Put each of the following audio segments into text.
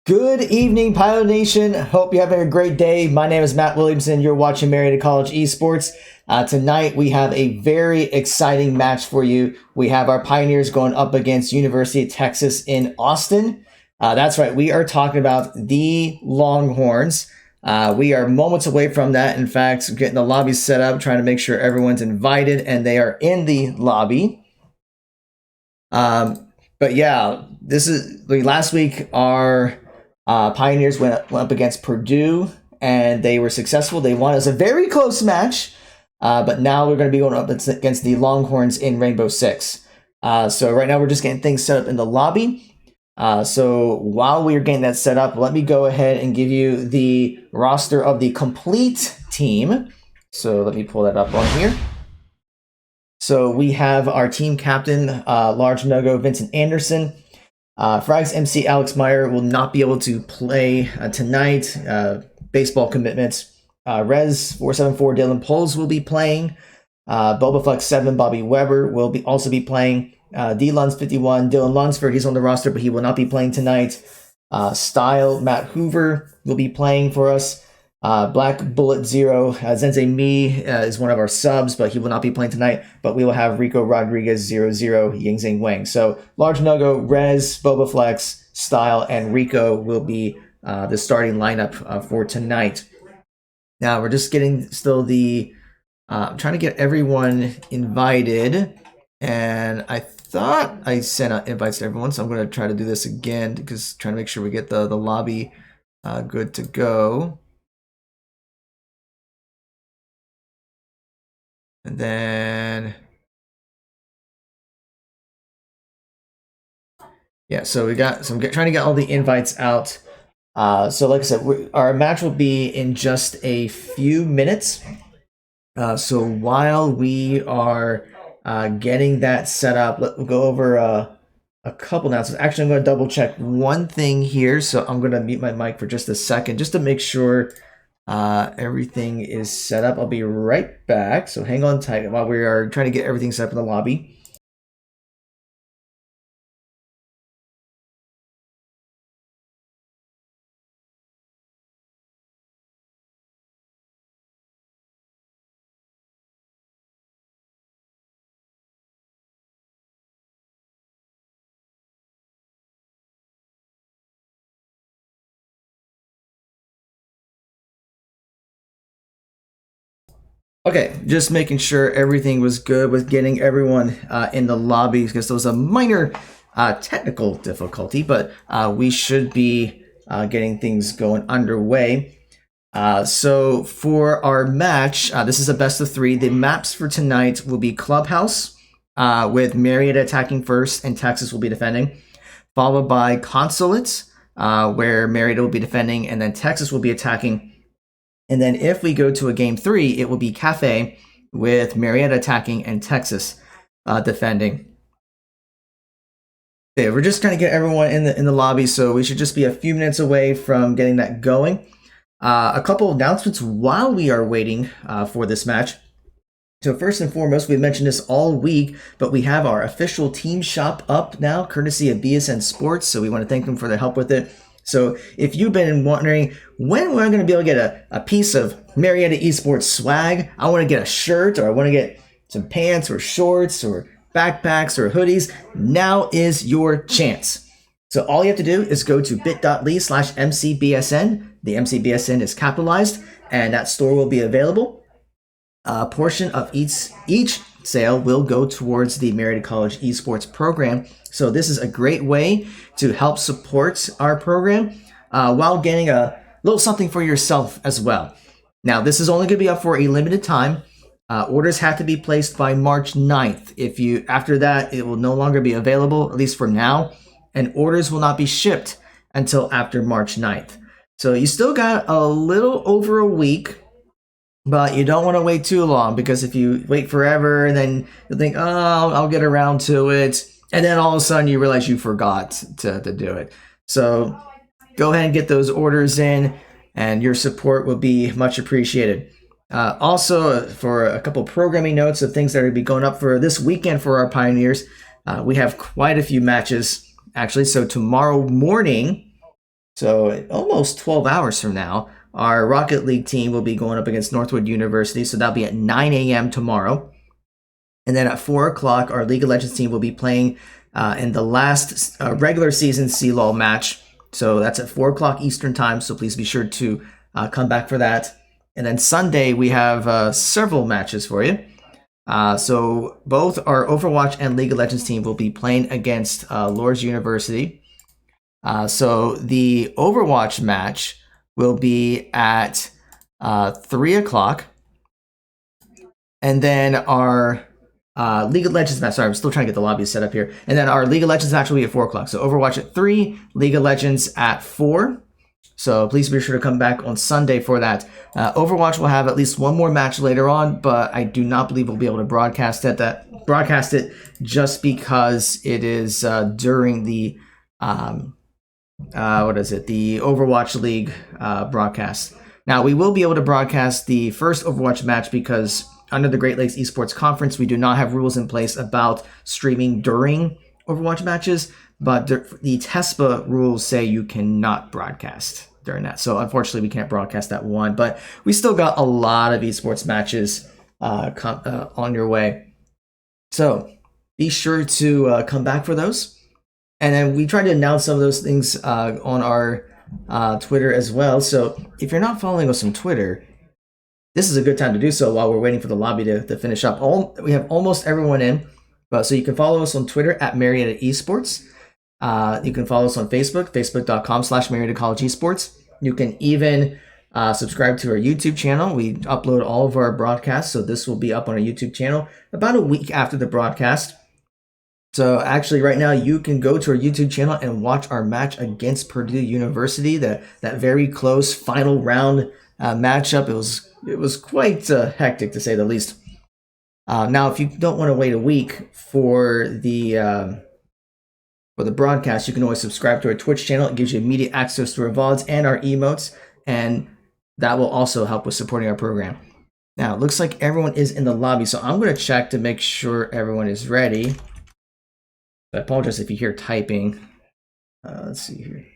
Good evening, Pilot Nation. Hope you're having a great day. My name is Matt Williamson. You're watching Marietta College Esports. Tonight, we have a very exciting match for you. We have our Pioneers going up against University of Texas in Austin. That's right. We are talking about the Longhorns. We are moments away from that. In fact, getting the lobby set up, trying to make sure everyone's invited and they are in the lobby. But yeah, this is last week. Our Pioneers went up against Purdue, and they were successful. They won. It was a very close match, but now we're going to be going up against the Longhorns in Rainbow Six. So right now we're just getting things set up in the lobby. So while we're getting that set up, let me go ahead and give you the roster of the complete team. So let me pull that up on here. So we have our team captain, Large No-Go Vincent Anderson. Frags MC Alex Meyer will not be able to play tonight. Baseball commitments. Rez 474 Dylan Poles will be playing. Bobaflex 7 Bobby Weber will also be playing. D Luns 51 Dylan Lunsford, he's on the roster, but he will not be playing tonight. Style Matt Hoover will be playing for us. Black Bullet Zero Zenze Mi is one of our subs, but he will not be playing tonight. But we will have Rico Rodriguez 00 Yingzing Wang. So Large No-Go, Rez, Bobaflex, Style, and Rico will be the starting lineup for tonight. Now we're just getting still the trying to get everyone invited, and I thought I sent out invites to everyone, so I'm going to try to do this again because trying to make sure we get the lobby good to go. And then, yeah, so I'm trying to get all the invites out. So like I said, our match will be in just a few minutes. So while we are getting that set up, we'll go over a couple now. So actually, I'm going to double check one thing here. So I'm going to mute my mic for just a second, just to make sure everything is set up. I'll be right back. So hang on tight while we are trying to get everything set up in the lobby. Okay, just making sure everything was good with getting everyone in the lobby because there was a minor technical difficulty, but we should be getting things going underway. So for our match, this is a best of 3. The maps for tonight will be Clubhouse with Marietta attacking first and Texas will be defending, followed by Consulate where Marietta will be defending and then Texas will be attacking. And then if we go to a game 3, it will be Cafe with Marietta attacking and Texas defending. Okay, we're just trying to get everyone in the lobby, so we should just be a few minutes away from getting that going. A couple of announcements while we are waiting for this match. So first and foremost, we've mentioned this all week, but we have our official team shop up now, courtesy of BSN Sports. So we want to thank them for their help with it. So if you've been wondering when am I going to be able to get a piece of Marietta Esports swag, I want to get a shirt or I want to get some pants or shorts or backpacks or hoodies, now is your chance. So all you have to do is go to bit.ly/MCBSN. The MCBSN is capitalized and that store will be available. A portion of each sale will go towards the Marietta College Esports program. So this is a great way to help support our program while getting a little something for yourself as well. Now, this is only going to be up for a limited time. Orders have to be placed by March 9th. After that, it will no longer be available, at least for now, and orders will not be shipped until after March 9th. So you still got a little over a week, but you don't want to wait too long because if you wait forever, then you'll think, oh, I'll get around to it. And then all of a sudden you realize you forgot to do it. So go ahead and get those orders in and your support will be much appreciated. Also, for a couple programming notes of things that are going to be going up for this weekend for our Pioneers, we have quite a few matches actually. So tomorrow morning, So almost 12 hours from now, our Rocket League team will be going up against Northwood University. So that'll be at 9 a.m. tomorrow. And then at 4 o'clock, our League of Legends team will be playing in the last regular season CLOL match. So that's at 4 o'clock Eastern time. So please be sure to come back for that. And then Sunday, we have several matches for you. So both our Overwatch and League of Legends team will be playing against Lourdes University. So the Overwatch match will be at 3 o'clock. And then our League of Legends match, sorry, I'm still trying to get the lobby set up here. And then our League of Legends match will be at 4 o'clock. So Overwatch at 3, League of Legends at 4. So please be sure to come back on Sunday for that. Overwatch will have at least one more match later on, but I do not believe we'll be able to broadcast it just because it is during the the Overwatch League broadcast. Now we will be able to broadcast the first Overwatch match because under the Great Lakes Esports Conference, we do not have rules in place about streaming during Overwatch matches, but the TESPA rules say you cannot broadcast during that. So unfortunately, we can't broadcast that one, but we still got a lot of esports matches on your way. So be sure to come back for those. And then we try to announce some of those things on our Twitter as well. So if you're not following us on Twitter, this is a good time to do so while we're waiting for the lobby to finish up. We have almost everyone in, so you can follow us on Twitter at Marietta Esports. You can follow us on Facebook, facebook.com/Marietta College Esports. You can even subscribe to our YouTube channel. We upload all of our broadcasts, so this will be up on our YouTube channel about a week after the broadcast. So actually right now you can go to our YouTube channel and watch our match against Purdue University, that very close final round matchup. It was quite hectic to say the least. Now, if you don't want to wait a week for the broadcast, you can always subscribe to our Twitch channel. It gives you immediate access to our VODs and our emotes, and that will also help with supporting our program. Now, it looks like everyone is in the lobby, so I'm going to check to make sure everyone is ready. I apologize if you hear typing. Let's see here.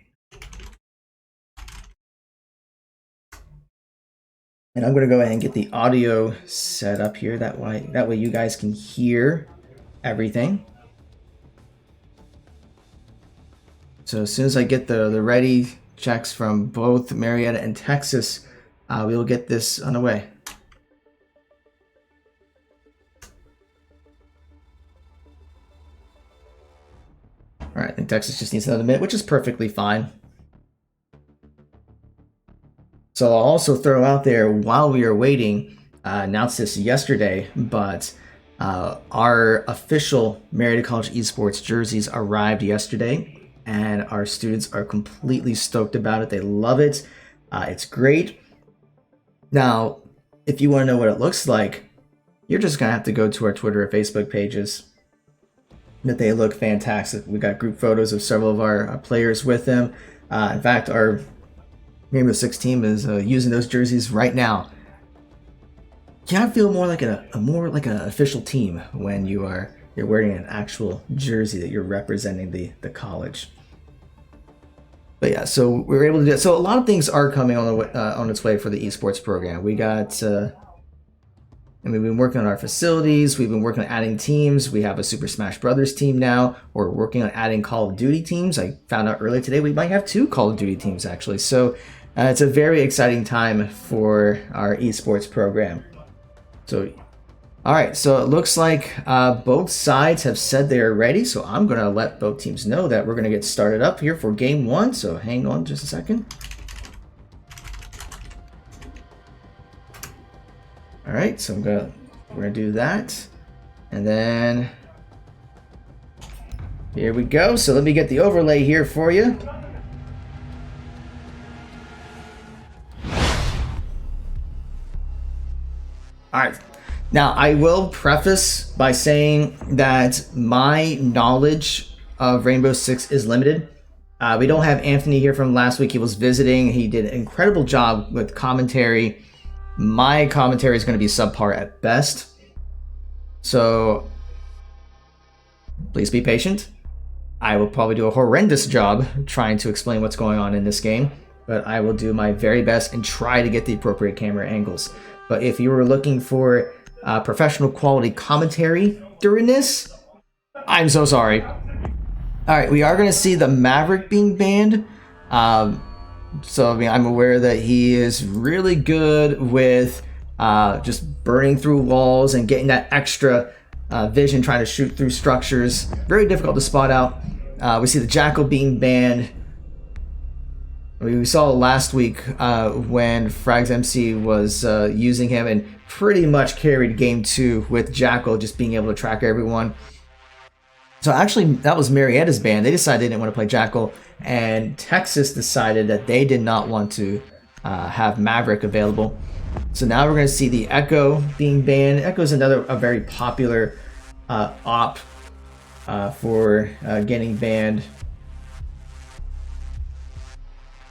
And I'm going to go ahead and get the audio set up here. That way you guys can hear everything. So as soon as I get the ready checks from both Marietta and Texas, we will get this underway. All right, I think Texas just needs another minute, which is perfectly fine. So I'll also throw out there while we are waiting, announced this yesterday, but our official Marietta College Esports jerseys arrived yesterday, and our students are completely stoked about it. They love it. It's great. Now, if you want to know what it looks like, you're just going to have to go to our Twitter or Facebook pages. That they look fantastic. We got group photos of several of our players with them. In fact, our Rainbow Six team is using those jerseys right now. Can't feel more like an official team when you're wearing an actual jersey that you're representing the college. But yeah, so we were able to do it. So a lot of things are coming on its way for the esports program. We got. And we've been working on our facilities. We've been working on adding teams. We have a Super Smash Brothers team now. We're working on adding Call of Duty teams. I found out earlier today we might have 2 Call of Duty teams actually. So it's a very exciting time for our esports program. So, all right. So it looks like both sides have said they're ready. So I'm going to let both teams know that we're going to get started up here for game 1. So hang on just a second. All right, so we're gonna do that, and then here we go. So let me get the overlay here for you. All right, now I will preface by saying that my knowledge of Rainbow Six is limited. We don't have Anthony here from last week. He was visiting. He did an incredible job with commentary. My commentary is going to be subpar at best. So please be patient. I will probably do a horrendous job trying to explain what's going on in this game, but I will do my very best and try to get the appropriate camera angles. But if you were looking for professional quality commentary during this, I'm so sorry. Alright, we are going to see the Maverick being banned. So, I mean, I'm aware that he is really good with just burning through walls and getting that extra vision, trying to shoot through structures. Very difficult to spot out. We see the Jackal being banned. We saw last week when Frags MC was using him and pretty much carried game 2 with Jackal just being able to track everyone. So actually, that was Marietta's ban. They decided they didn't want to play Jackal, and Texas decided that they did not want to have Maverick available. So now we're going to see the Echo being banned. Echo is a very popular op for getting banned.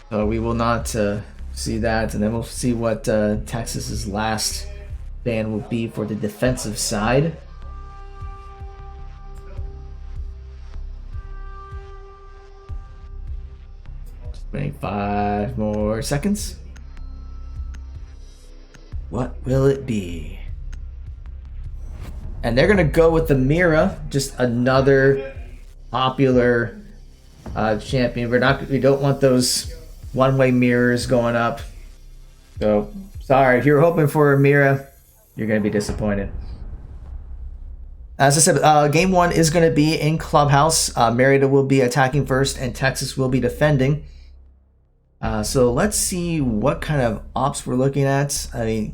So we will not see that, and then we'll see what Texas's last ban will be for the defensive side. 25 more seconds. What will it be? And they're gonna go with the Mira, just another popular champion. We don't want those one-way mirrors going up. So sorry, if you're hoping for a Mira, you're gonna be disappointed. As I said, game 1 is going to be in Clubhouse. Marietta will be attacking first, and Texas will be defending. So let's see what kind of ops we're looking at. I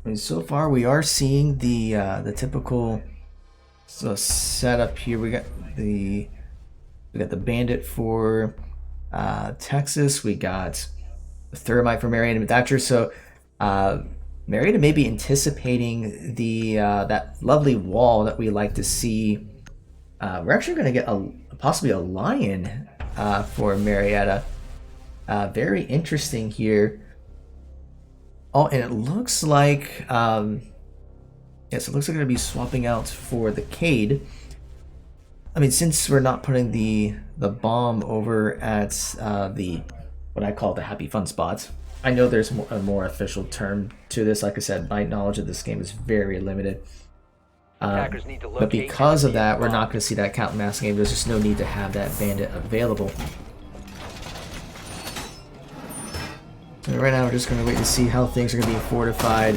mean, so far we are seeing the typical setup here. We got the Bandit for Texas. We got the Thermite for Marietta and Thatcher. So Marietta may be anticipating that lovely wall that we like to see. We're actually going to get possibly a Lion for Marietta. Very interesting here. Oh, and it looks like yes, it looks like we're going to be swapping out for the Cade. I mean, since we're not putting the bomb over at what I call the Happy Fun spot. I know there's a more official term to this. Like I said, my knowledge of this game is very limited. But because of that, we're not going to see that Count Mass game. There's just no need to have that Bandit available. So right now, we're just going to wait to see how things are going to be fortified.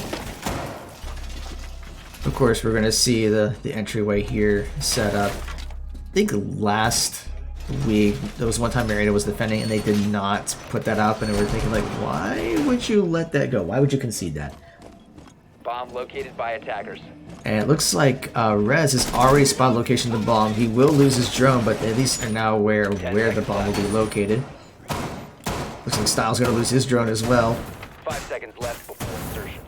Of course, we're going to see the entryway here set up. I think last week there was one time Marietta was defending and they did not put that up, and they were thinking like, why would you let that go? Why would you concede that? Bomb located by attackers. And it looks like Rez has already spotted location of the bomb. He will lose his drone, but at least are now aware of where the bomb will be located. Looks like Styles gonna lose his drone as well. 5 seconds left before insertion.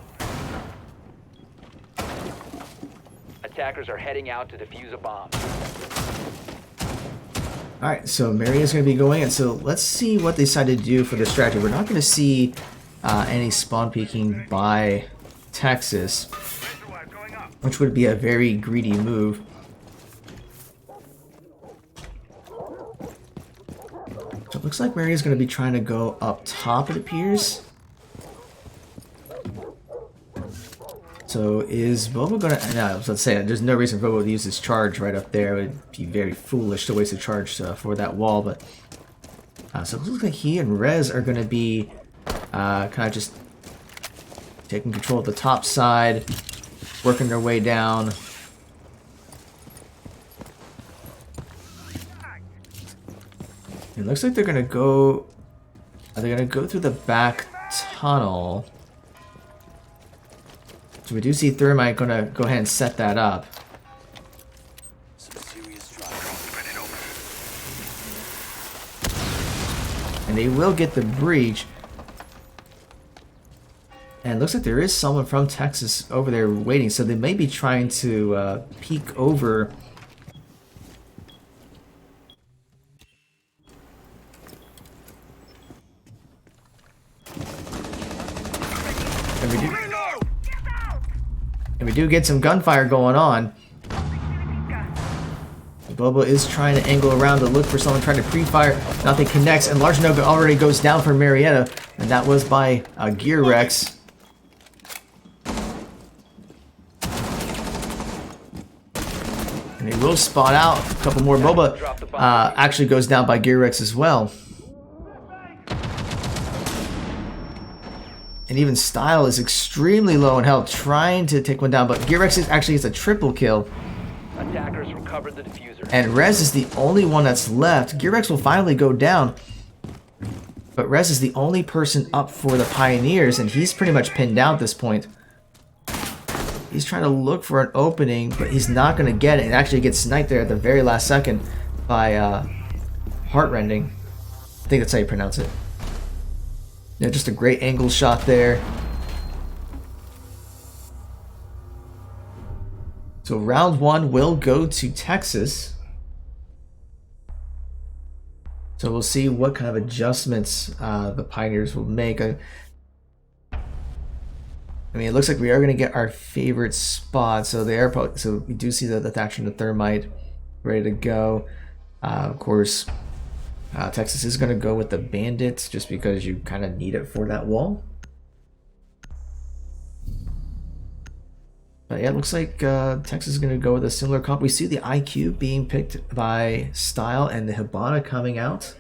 Attackers are heading out to defuse a bomb. Alright, so Marietta's going to be going, and so let's see what they decide to do for the strategy. We're not going to see any spawn peeking by Texas, which would be a very greedy move. So it looks like Marietta's going to be trying to go up top, it appears. So is Bobo going to... No, I was going to say, there's no reason for Bobo to use his charge right up there. It would be very foolish to waste a charge for that wall. But so it looks like he and Rez are going to be kind of just taking control of the top side, working their way down. It looks like they're going to go... Are they going to go through the back tunnel? So we do see Thermite gonna go ahead and set that up. And they will get the breach. And it looks like there is someone from Texas over there waiting, so they may be trying to peek over. And we do get some gunfire going on. Bobo is trying to angle around to look for someone trying to pre-fire. Nothing connects, and Large Noga already goes down for Marietta, and that was by Gear Rex. And he will spot out a couple more. Boba actually goes down by Gear Rex as well. And even Style is extremely low in health, trying to take one down, but Gear Rex actually gets a triple kill. Attackers recovered the diffuser. And Rez is the only one that's left. Gear Rex will finally go down. But Rez is the only person up for the Pioneers, and he's pretty much pinned down at this point. He's trying to look for an opening, but he's not going to get it. It actually gets sniped there at the very last second by Heartrending. I think that's how you pronounce it. Yeah, just a great angle shot there. So round one will go to Texas. So we'll see what kind of adjustments the Pioneers will make. I mean, it looks like we are going to get our favorite spot. So they are probably, so we do see the Thatcher and the Thermite ready to go. Of course, Texas is going to go with the Bandits just because you kind of need it for that wall. But yeah, it looks like Texas is going to go with a similar comp. We see the IQ being picked by Style and the Hibana coming out.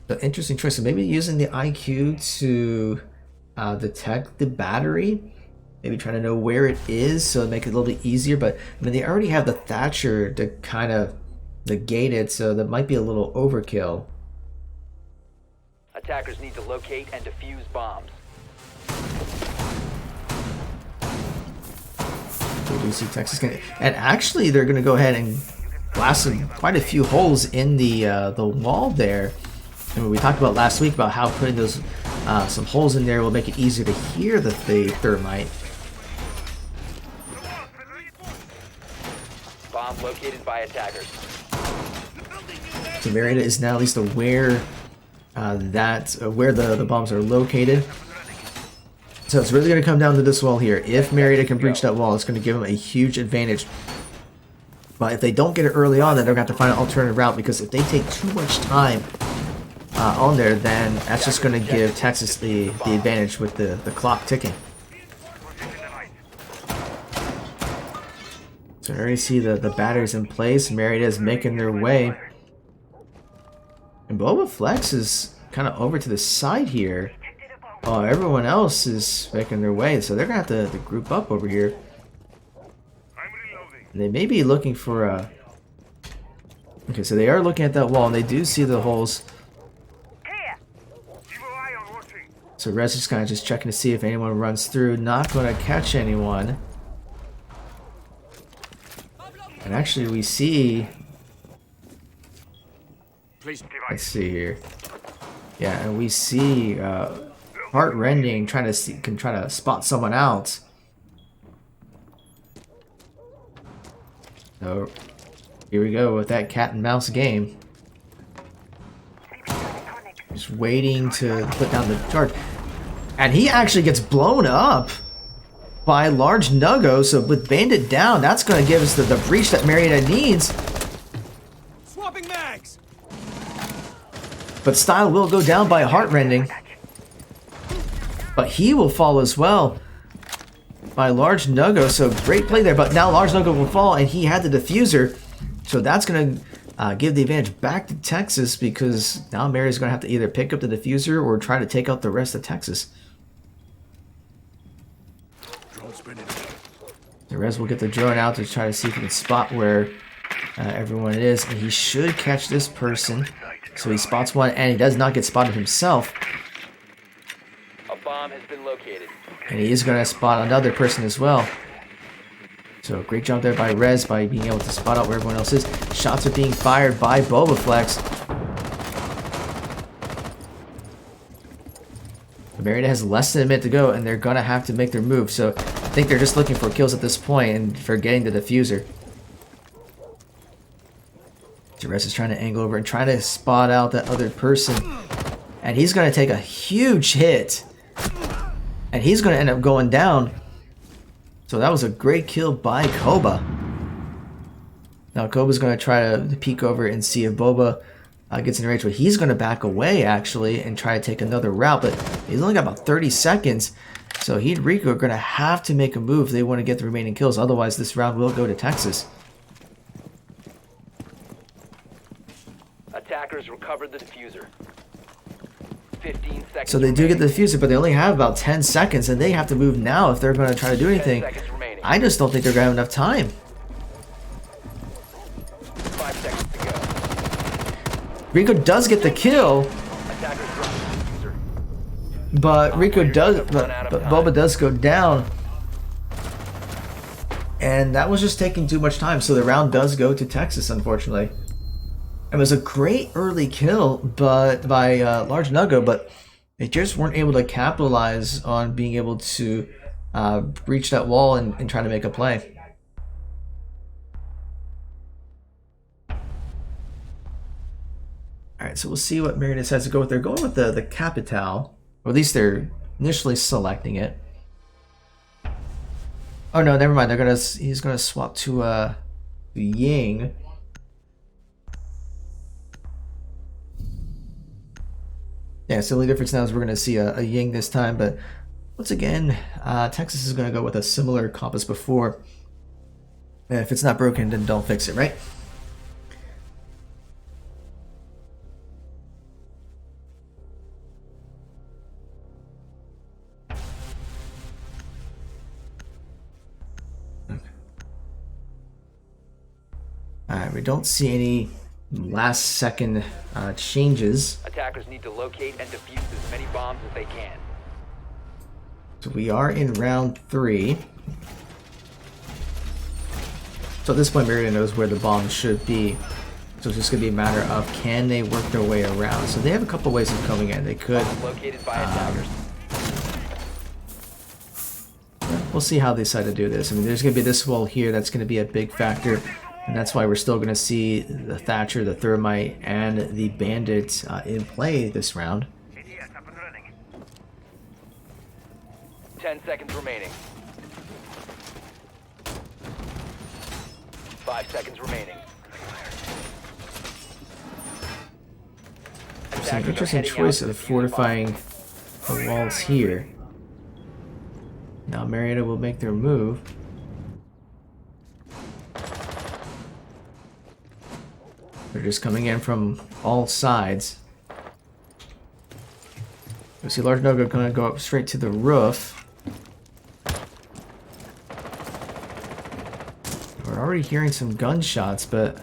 So interesting choice. So maybe using the IQ to detect the battery. Maybe trying to know where it is so make it a little bit easier. But I mean, they already have the Thatcher to kind of negate it, so that might be a little overkill. Attackers need to locate and defuse bombs. We do see Texas and actually they're going to go ahead and blast quite a few holes in the wall there. And we talked about last week about how putting those some holes in there will make it easier to hear the Thermite. Bomb located by attackers. So Marietta is now at least aware where the bombs are located. So it's really going to come down to this wall here. If Marietta can breach that wall, it's going to give them a huge advantage. But if they don't get it early on, then they're going to have to find an alternative route, because if they take too much time on there, then that's just going to give Texas the advantage with the clock ticking. So I already see the batteries in place. Marietta is making their way. And Boba Flex is kind of over to the side here. Oh, everyone else is making their way. So they're going to have to group up over here. And they may be looking for a... Okay, so they are looking at that wall, and they do see the holes. So Rez is kind of just checking to see if anyone runs through. Not going to catch anyone. And actually we see... Let's see here. Yeah, and we see Heartrending trying to spot someone out. So here we go with that cat and mouse game. Just waiting to put down the charge. And he actually gets blown up by Large Nuggo. So with Bandit down, that's going to give us the breach that Marietta needs. Swapping mags. But Style will go down by Heartrending. But he will fall as well by Large Nuggo. So great play there. But now Large Nuggo will fall, and he had the diffuser. So that's going to give the advantage back to Texas, because now Maria's going to have to either pick up the diffuser or try to take out the rest of Texas. The Rez will get the drone out to try to see if he can spot where everyone is. And he should catch this person. So he spots one, and he does not get spotted himself. A bomb has been located. And he is going to spot another person as well. So great job there by Rez by being able to spot out where everyone else is. Shots are being fired by Boba Flex. Marietta has less than a minute to go, and they're going to have to make their move. So I think they're just looking for kills at this point and for getting the diffuser. Rez is trying to angle over and trying to spot out that other person. And he's going to take a huge hit. And he's going to end up going down. So that was a great kill by Koba. Now Koba's going to try to peek over and see if Boba gets in range, but he's going to back away actually and try to take another route, but he's only got about 30 seconds. So he and Rico are going to have to make a move if they want to get the remaining kills. Otherwise, this round will go to Texas. Attackers recovered the diffuser. 15 seconds. So they do get the diffuser, but they only have about 10 seconds, and they have to move now if they're going to try to do anything. 10 seconds remaining. I just don't think they're going to have enough time. 5 seconds to go. Rico does get the kill, Attackers dropped the diffuser. but Boba does go down. And that was just taking too much time, so the round does go to Texas, unfortunately. It was a great early kill but by Large Nuggo, but they just weren't able to capitalize on being able to breach that wall and try to make a play. Alright, so we'll see what Marietta decides to go with. They're going with the Capital, or at least they're initially selecting it. Oh no, never mind. He's gonna swap to Ying. Yeah, so the only difference now is we're going to see a Ying this time, but once again, Texas is going to go with a similar compass before. And if it's not broken, then don't fix it, right? Alright, we don't see any last second changes. Attackers need to locate and defuse as many bombs as they can. So we are in round 3. So at this point, Marietta knows where the bombs should be. So it's just going to be a matter of can they work their way around. So they have a couple ways of coming in. They could. Located by attackers. We'll see how they decide to do this. I mean, there's going to be this wall here that's going to be a big factor. And that's why we're still going to see the Thatcher, the Thermite, and the Bandit in play this round. 10 seconds remaining. 5 seconds remaining. It's an interesting choice of fortifying the walls here. Now Marietta will make their move. They're just coming in from all sides. You see Large Nuggo going to go up straight to the roof. We're already hearing some gunshots, but I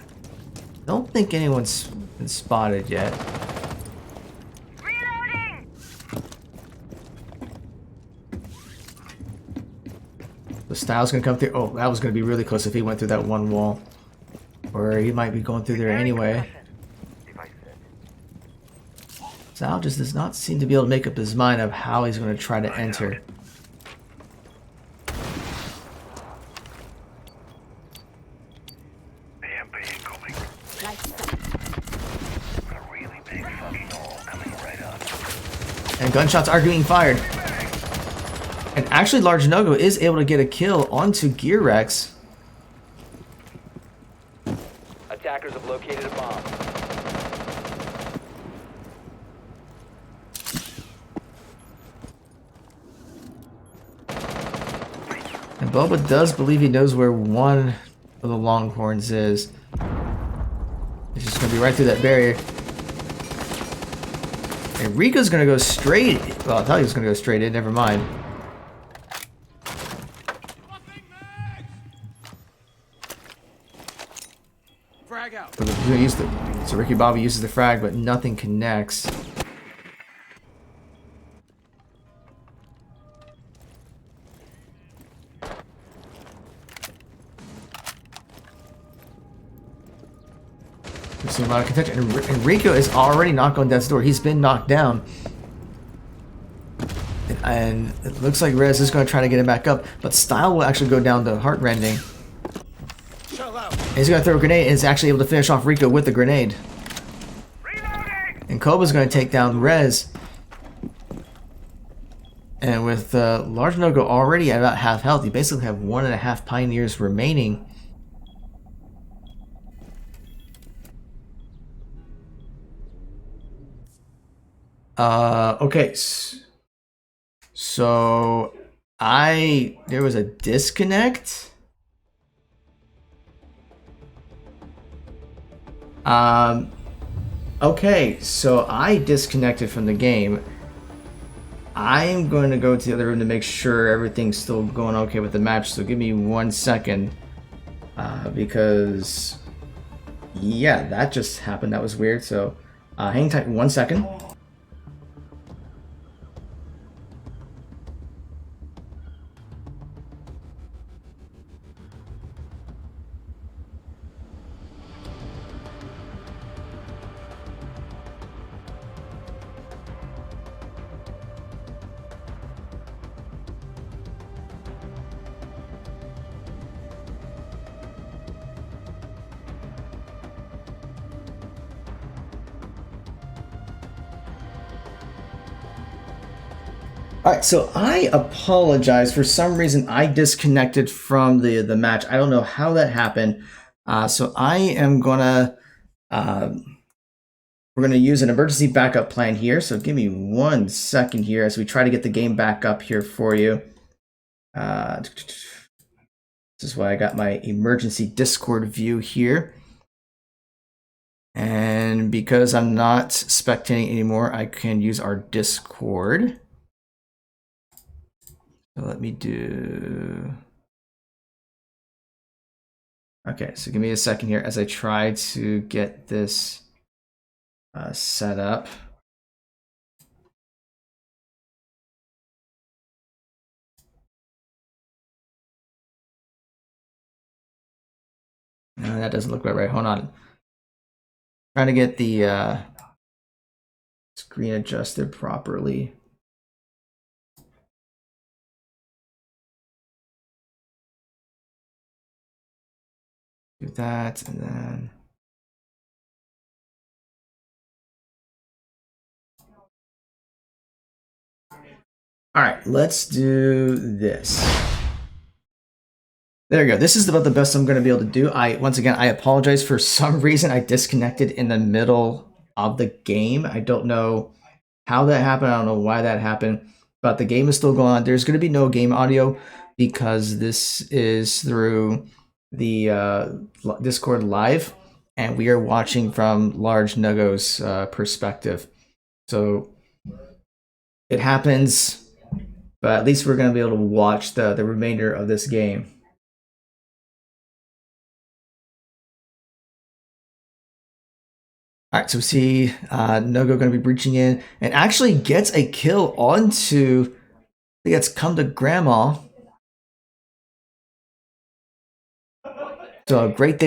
don't think anyone's been spotted yet. Reloading! The Style's going to come through. Oh, that was going to be really close if he went through that one wall. Or he might be going through there anyway. Sal just does not seem to be able to make up his mind of how he's going to try to enter. And gunshots are being fired. And actually Large Nuggo is able to get a kill onto Gear Rex. Attackers have located a bomb. And Boba does believe he knows where one of the Longhorns is. He's just going to be right through that barrier. And Rico's going to go straight. Well, I thought he was going to go straight in. Never mind. Frag out. So Ricky Bobby uses the frag, but nothing connects. We've seen a lot of contention, and Rico is already knocked on death's door. He's been knocked down. And it looks like Rez is going to try to get him back up, but Style will actually go down to Heartrending. He's going to throw a grenade and is actually able to finish off Rico with the grenade. And Koba's going to take down Rez. And with Large Nogo already at about half health, you basically have 1.5 Pioneers remaining. Okay. So there was a disconnect. Okay, so I disconnected from the game. I'm going to go to the other room to make sure everything's still going okay with the match. So give me 1 second, because yeah, that just happened. That was weird. So hang tight 1 second. All right, so I apologize. For some reason, I disconnected from the match. I don't know how that happened. So I am gonna we're gonna use an emergency backup plan here. So give me 1 second here as we try to get the game back up here for you. This is why I got my emergency Discord view here. And because I'm not spectating anymore, I can use our Discord. So let me do... Okay, so give me a second here as I try to get this set up. No, that doesn't look quite right. Hold on. Trying to get the screen adjusted properly. Do that, and then... All right, let's do this. There we go. This is about the best I'm going to be able to do. Once again, I apologize. For some reason, I disconnected in the middle of the game. I don't know how that happened. I don't know why that happened, but the game is still going on. There's going to be no game audio because this is through the Discord live, and we are watching from Large Nugo's perspective. So it happens, but at least we're going to be able to watch the remainder of this game. All right, so we see Nogo going to be breaching in and actually gets a kill onto, I think that's Come to Grandma. So great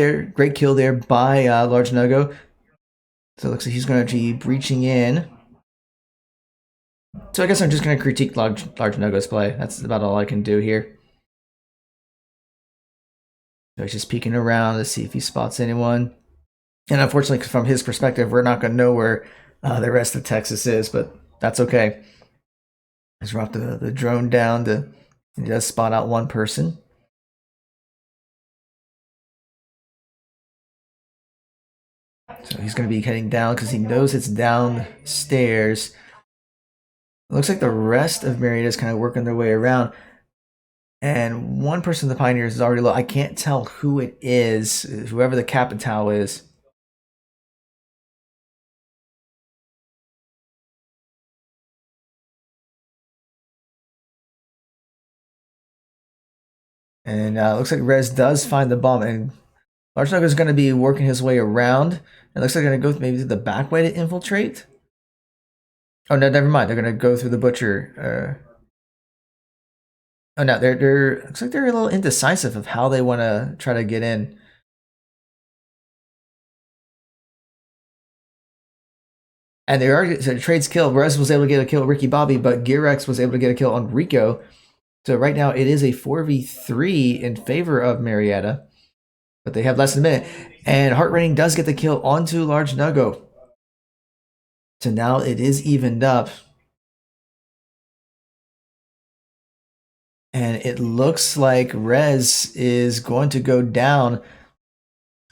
kill there by Large Nogo. So it looks like he's going to be breaching in. So I guess I'm just going to critique Large Nogo's play. That's about all I can do here. So he's just peeking around to see if he spots anyone. And unfortunately, from his perspective, we're not going to know where the rest of Texas is, but that's okay. Let's drop the drone down to just spot out one person. So he's going to be heading down because he knows it's downstairs. It looks like the rest of Marietta is kind of working their way around. And one person of the Pioneers is already low. I can't tell who it is, whoever the Capitao is. And looks like Rez does find the bomb. And Large Nugget is going to be working his way around. It looks like they're going to go maybe to the back way to infiltrate. Oh, no, never mind. They're going to go through the butcher. Oh, no, they're looks like they're a little indecisive of how they want to try to get in. And they already, so trades kill. Rez was able to get a kill on Ricky Bobby, but Gearx was able to get a kill on Rico. So right now it is a 4v3 in favor of Marietta. But they have less than a minute. And Heartraining does get the kill onto Large Nugo. So now it is evened up. And it looks like Rez is going to go down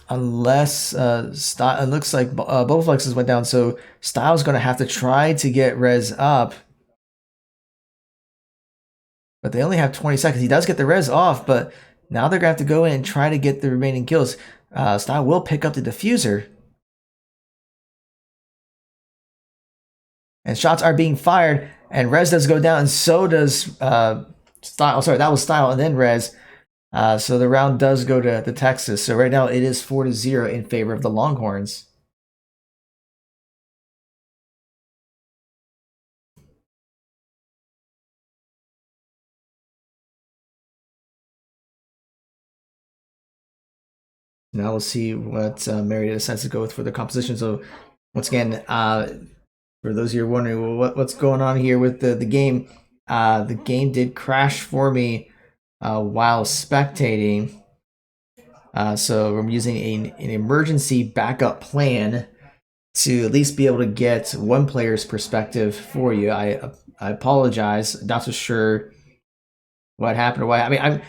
unless it looks like both flexes went down. So Style's going to have to try to get Rez up. But they only have 20 seconds. He does get the res off, but now they're going to have to go in and try to get the remaining kills. Style will pick up the diffuser. And shots are being fired, and Rez does go down, and so does Style. Sorry, that was Style, and then Rez. So the round does go to Texas. So right now it is 4-0 in favor of the Longhorns. Now we'll see what Marietta decides to go with for the composition. So once again, for those of you who are wondering, well, what's going on here with the game? The game did crash for me while spectating. So I'm using an emergency backup plan to at least be able to get one player's perspective for you. I apologize. Not so sure what happened or why. I mean,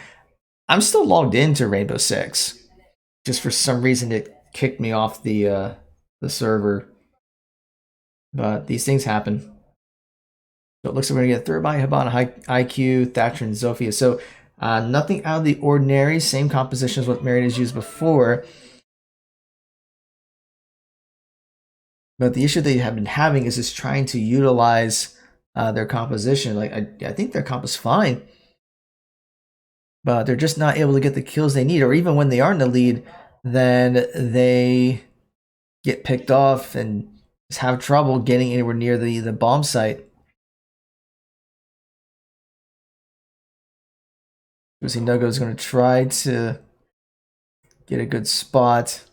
I'm still logged into Rainbow Six. Just for some reason, it kicked me off the server. But these things happen. So it looks like we're going to get third by Habana, IQ, Thatcher, and Zofia. So nothing out of the ordinary. Same composition as what Marietta's used before. But the issue they have been having is just trying to utilize their composition. Like I think their comp is fine. But they're just not able to get the kills they need. Or even when they are in the lead, then they get picked off and just have trouble getting anywhere near the bomb site. Lucy Nuggo is going to try to get a good spot.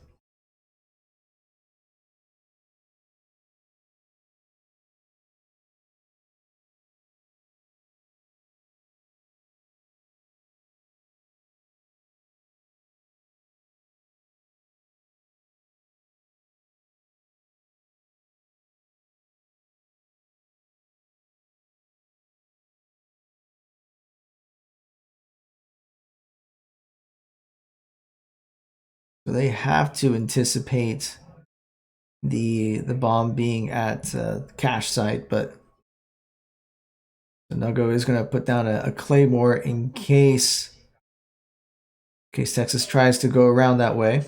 So they have to anticipate the bomb being at the cache site, but Nuggo is going to put down a claymore in case Texas tries to go around that way.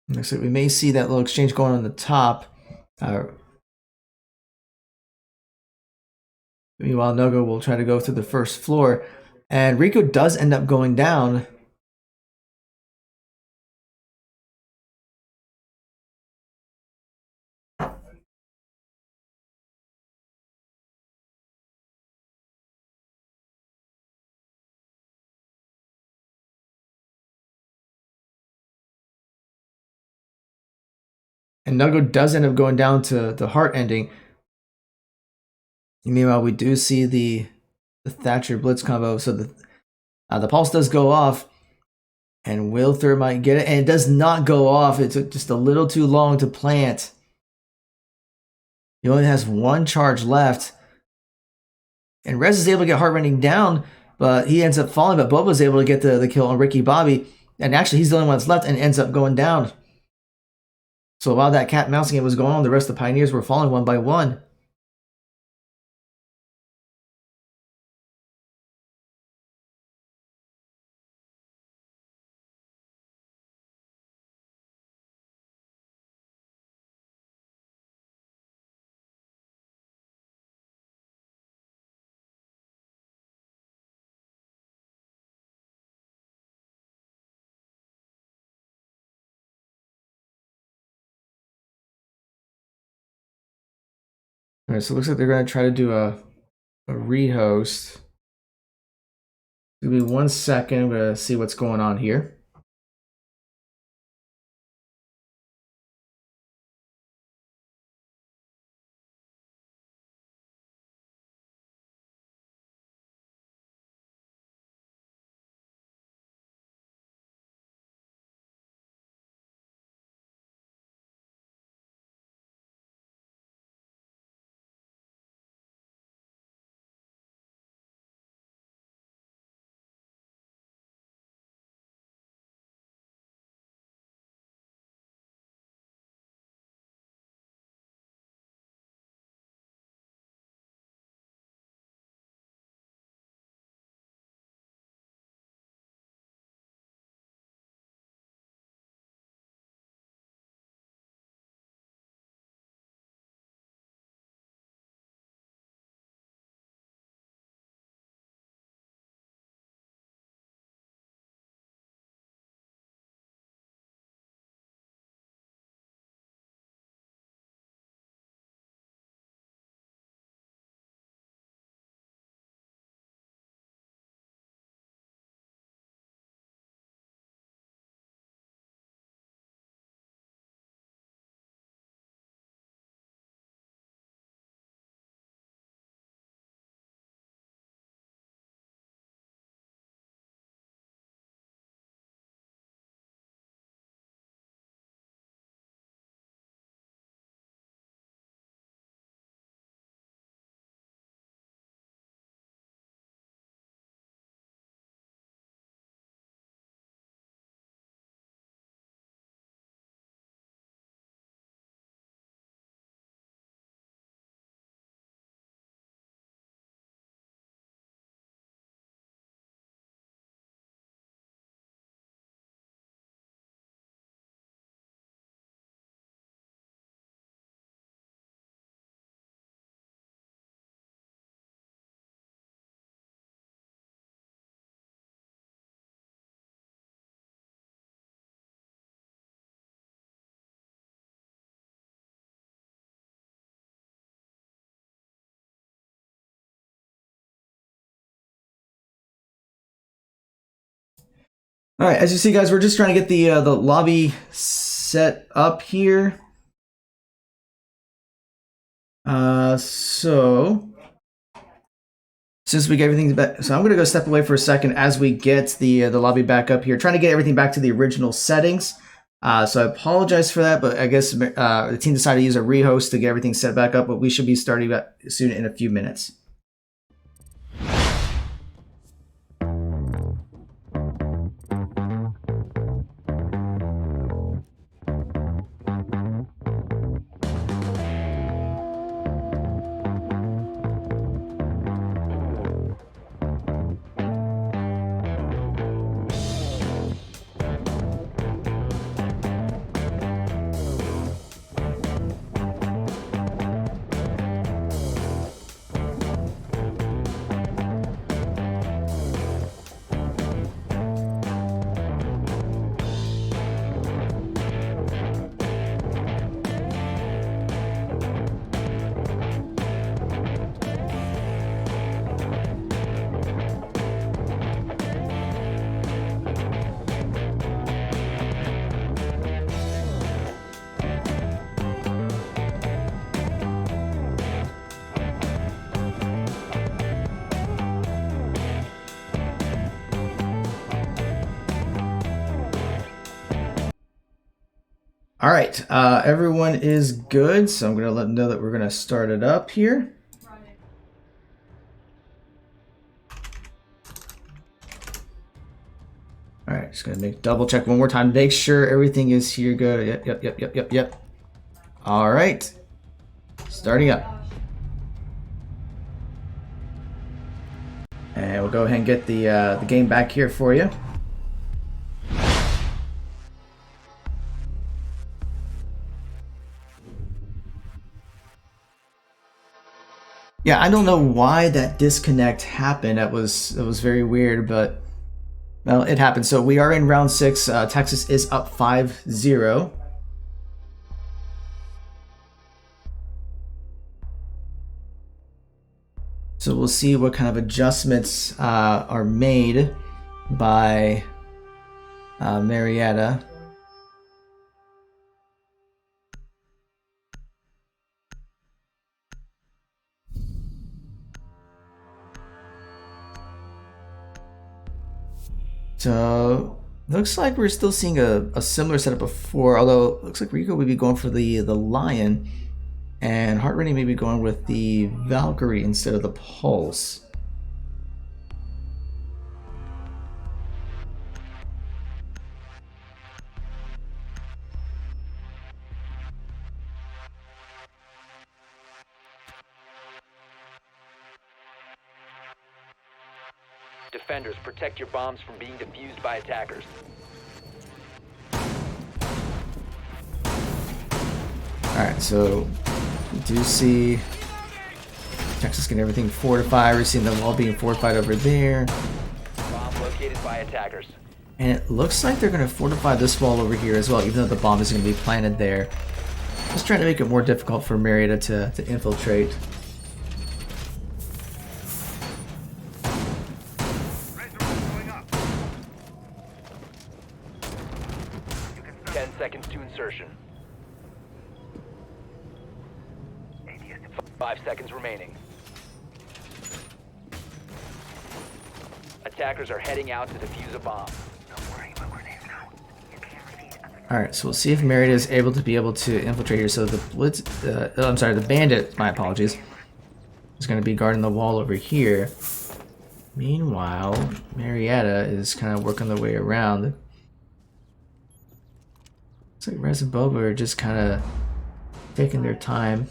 Looks like we may see that little exchange going on the top. Meanwhile, Nuggo will try to go through the first floor, and Rico does end up going down. And Nuggo does end up going down to the heart ending. Meanwhile, we do see the Thatcher Blitz combo. So the pulse does go off, and will Thermite get it? And it does not go off. It took just a little too long to plant. He only has one charge left. And Rez is able to get heart-rending down, but he ends up falling. But Boba's able to get the kill on Ricky Bobby. And actually, he's the only one that's left and ends up going down. So while that cat mouse game was going on, the rest of the Pioneers were falling one by one. All right, so it looks like they're going to try to do a rehost. Give me 1 second. I'm going to see what's going on here. All right, as you see, guys, we're just trying to get the lobby set up here. So since we get everything back, so I'm gonna go step away for a second as we get the lobby back up here, trying to get everything back to the original settings. So I apologize for that, but I guess the team decided to use a rehost to get everything set back up. But we should be starting soon in a few minutes. All right, everyone is good, so I'm going to let them know that we're going to start it up here. All right, just going to double check one more time, make sure everything is here good. Yep. All right, starting up. And we'll go ahead and get the game back here for you. Yeah, I don't know why that disconnect happened. It was very weird, but well, it happened. So we are in round 6. Texas is up 5-0. So we'll see what kind of adjustments are made by Marietta. So looks like we're still seeing a similar setup before, although it looks like Rico would be going for the Lion, and Heart Rating may be going with the Valkyrie instead of the Pulse. Defenders, protect your bombs from being defused by attackers. Alright, so we do see Texas getting everything fortified. We're seeing the wall being fortified over there. Bomb located by attackers. And it looks like they're going to fortify this wall over here as well, even though the bomb is going to be planted there. Just trying to make it more difficult for Marietta to infiltrate. 10 seconds to insertion. 5 seconds remaining. Attackers are heading out to defuse a bomb. Alright, so we'll see if Marietta is able to infiltrate here. So the Blitz, I'm sorry, the Bandit, my apologies, is going to be guarding the wall over here. Meanwhile, Marietta is kind of working their way around. Looks like Rez and Boba are just kind of taking their time.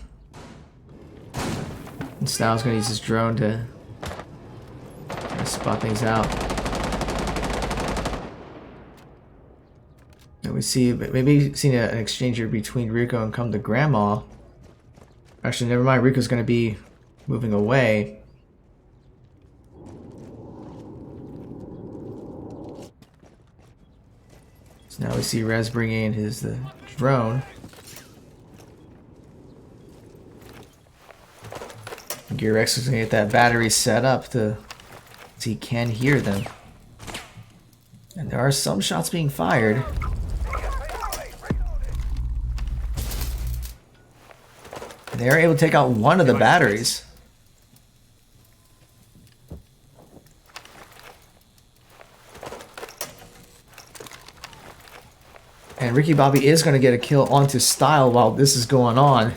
And Styles going to use his drone to spot things out. And we see maybe seeing an exchange here between Rico and Come to Grandma. Actually, never mind. Rico's going to be moving away. So now we see Rez bringing in the drone. Gear X is going to get that battery set up so he can hear them. And there are some shots being fired. And they are able to take out one of the batteries. And Ricky Bobby is going to get a kill onto Style while this is going on.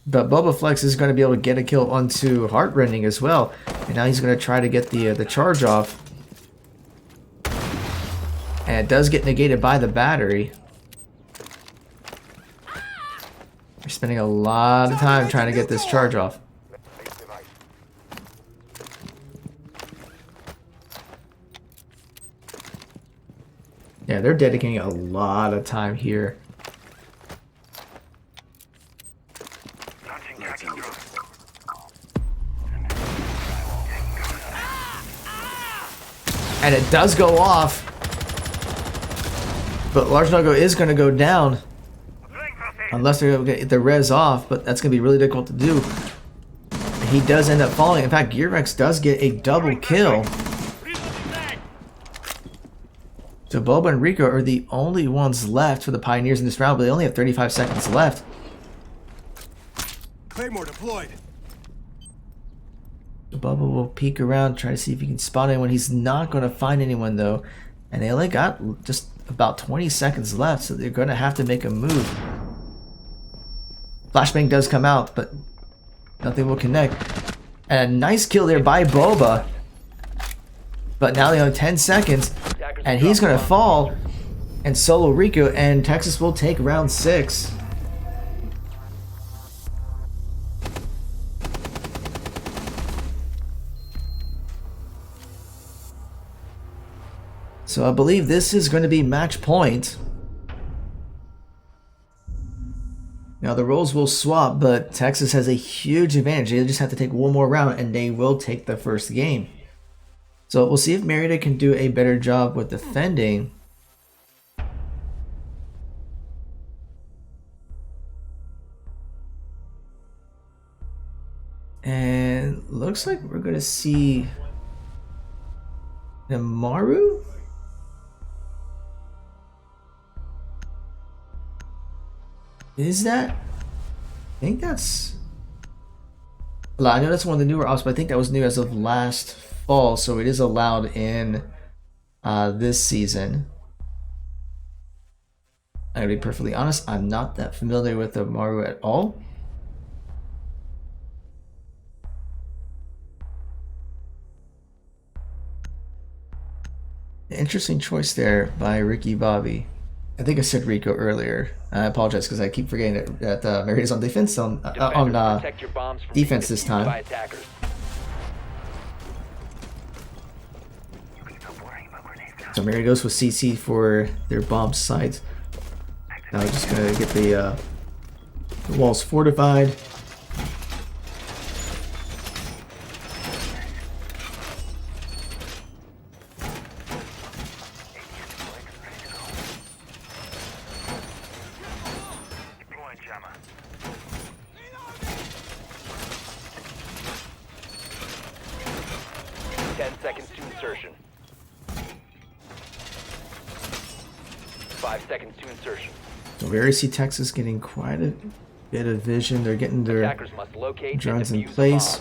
But Boba Flex is going to be able to get a kill onto Heartrending as well. And now he's going to try to get the charge off. And it does get negated by the battery. We're spending a lot of time trying to get this charge off. Yeah, they're dedicating a lot of time here. And it does go off. But Large Nuggo is going to go down. Unless they're going to get the res off, but that's going to be really difficult to do. He does end up falling. In fact, Gearrex does get a double kill. So Boba and Rico are the only ones left for the Pioneers in this round, but they only have 35 seconds left. Claymore deployed. So Boba will peek around, try to see if he can spot anyone. He's not going to find anyone, though. And they only got just about 20 seconds left, so they're going to have to make a move. Flashbang does come out, but nothing will connect. And a nice kill there by Boba. But now they have 10 seconds. And he's going to fall and solo Rico, and Texas will take round 6. So I believe this is going to be match point. Now the roles will swap, but Texas has a huge advantage. They just have to take one more round and they will take the first game. So we'll see if Marietta can do a better job with defending. And looks like we're going to see Namaru. Is that? I think that's... Well, I know that's one of the newer ops, but I think that was new as of last fall, so it is allowed in this season. I'm gonna be perfectly honest, I'm not that familiar with the Maru at all. Interesting choice there by Ricky Bobby. I think I said Rico earlier. I apologize because I keep forgetting that Marietta's on defense on defense this time. So Marietta goes with CC for their bomb sites. Now we're just gonna get the walls fortified. So we already see Texas getting quite a bit of vision. They're getting their drones in place.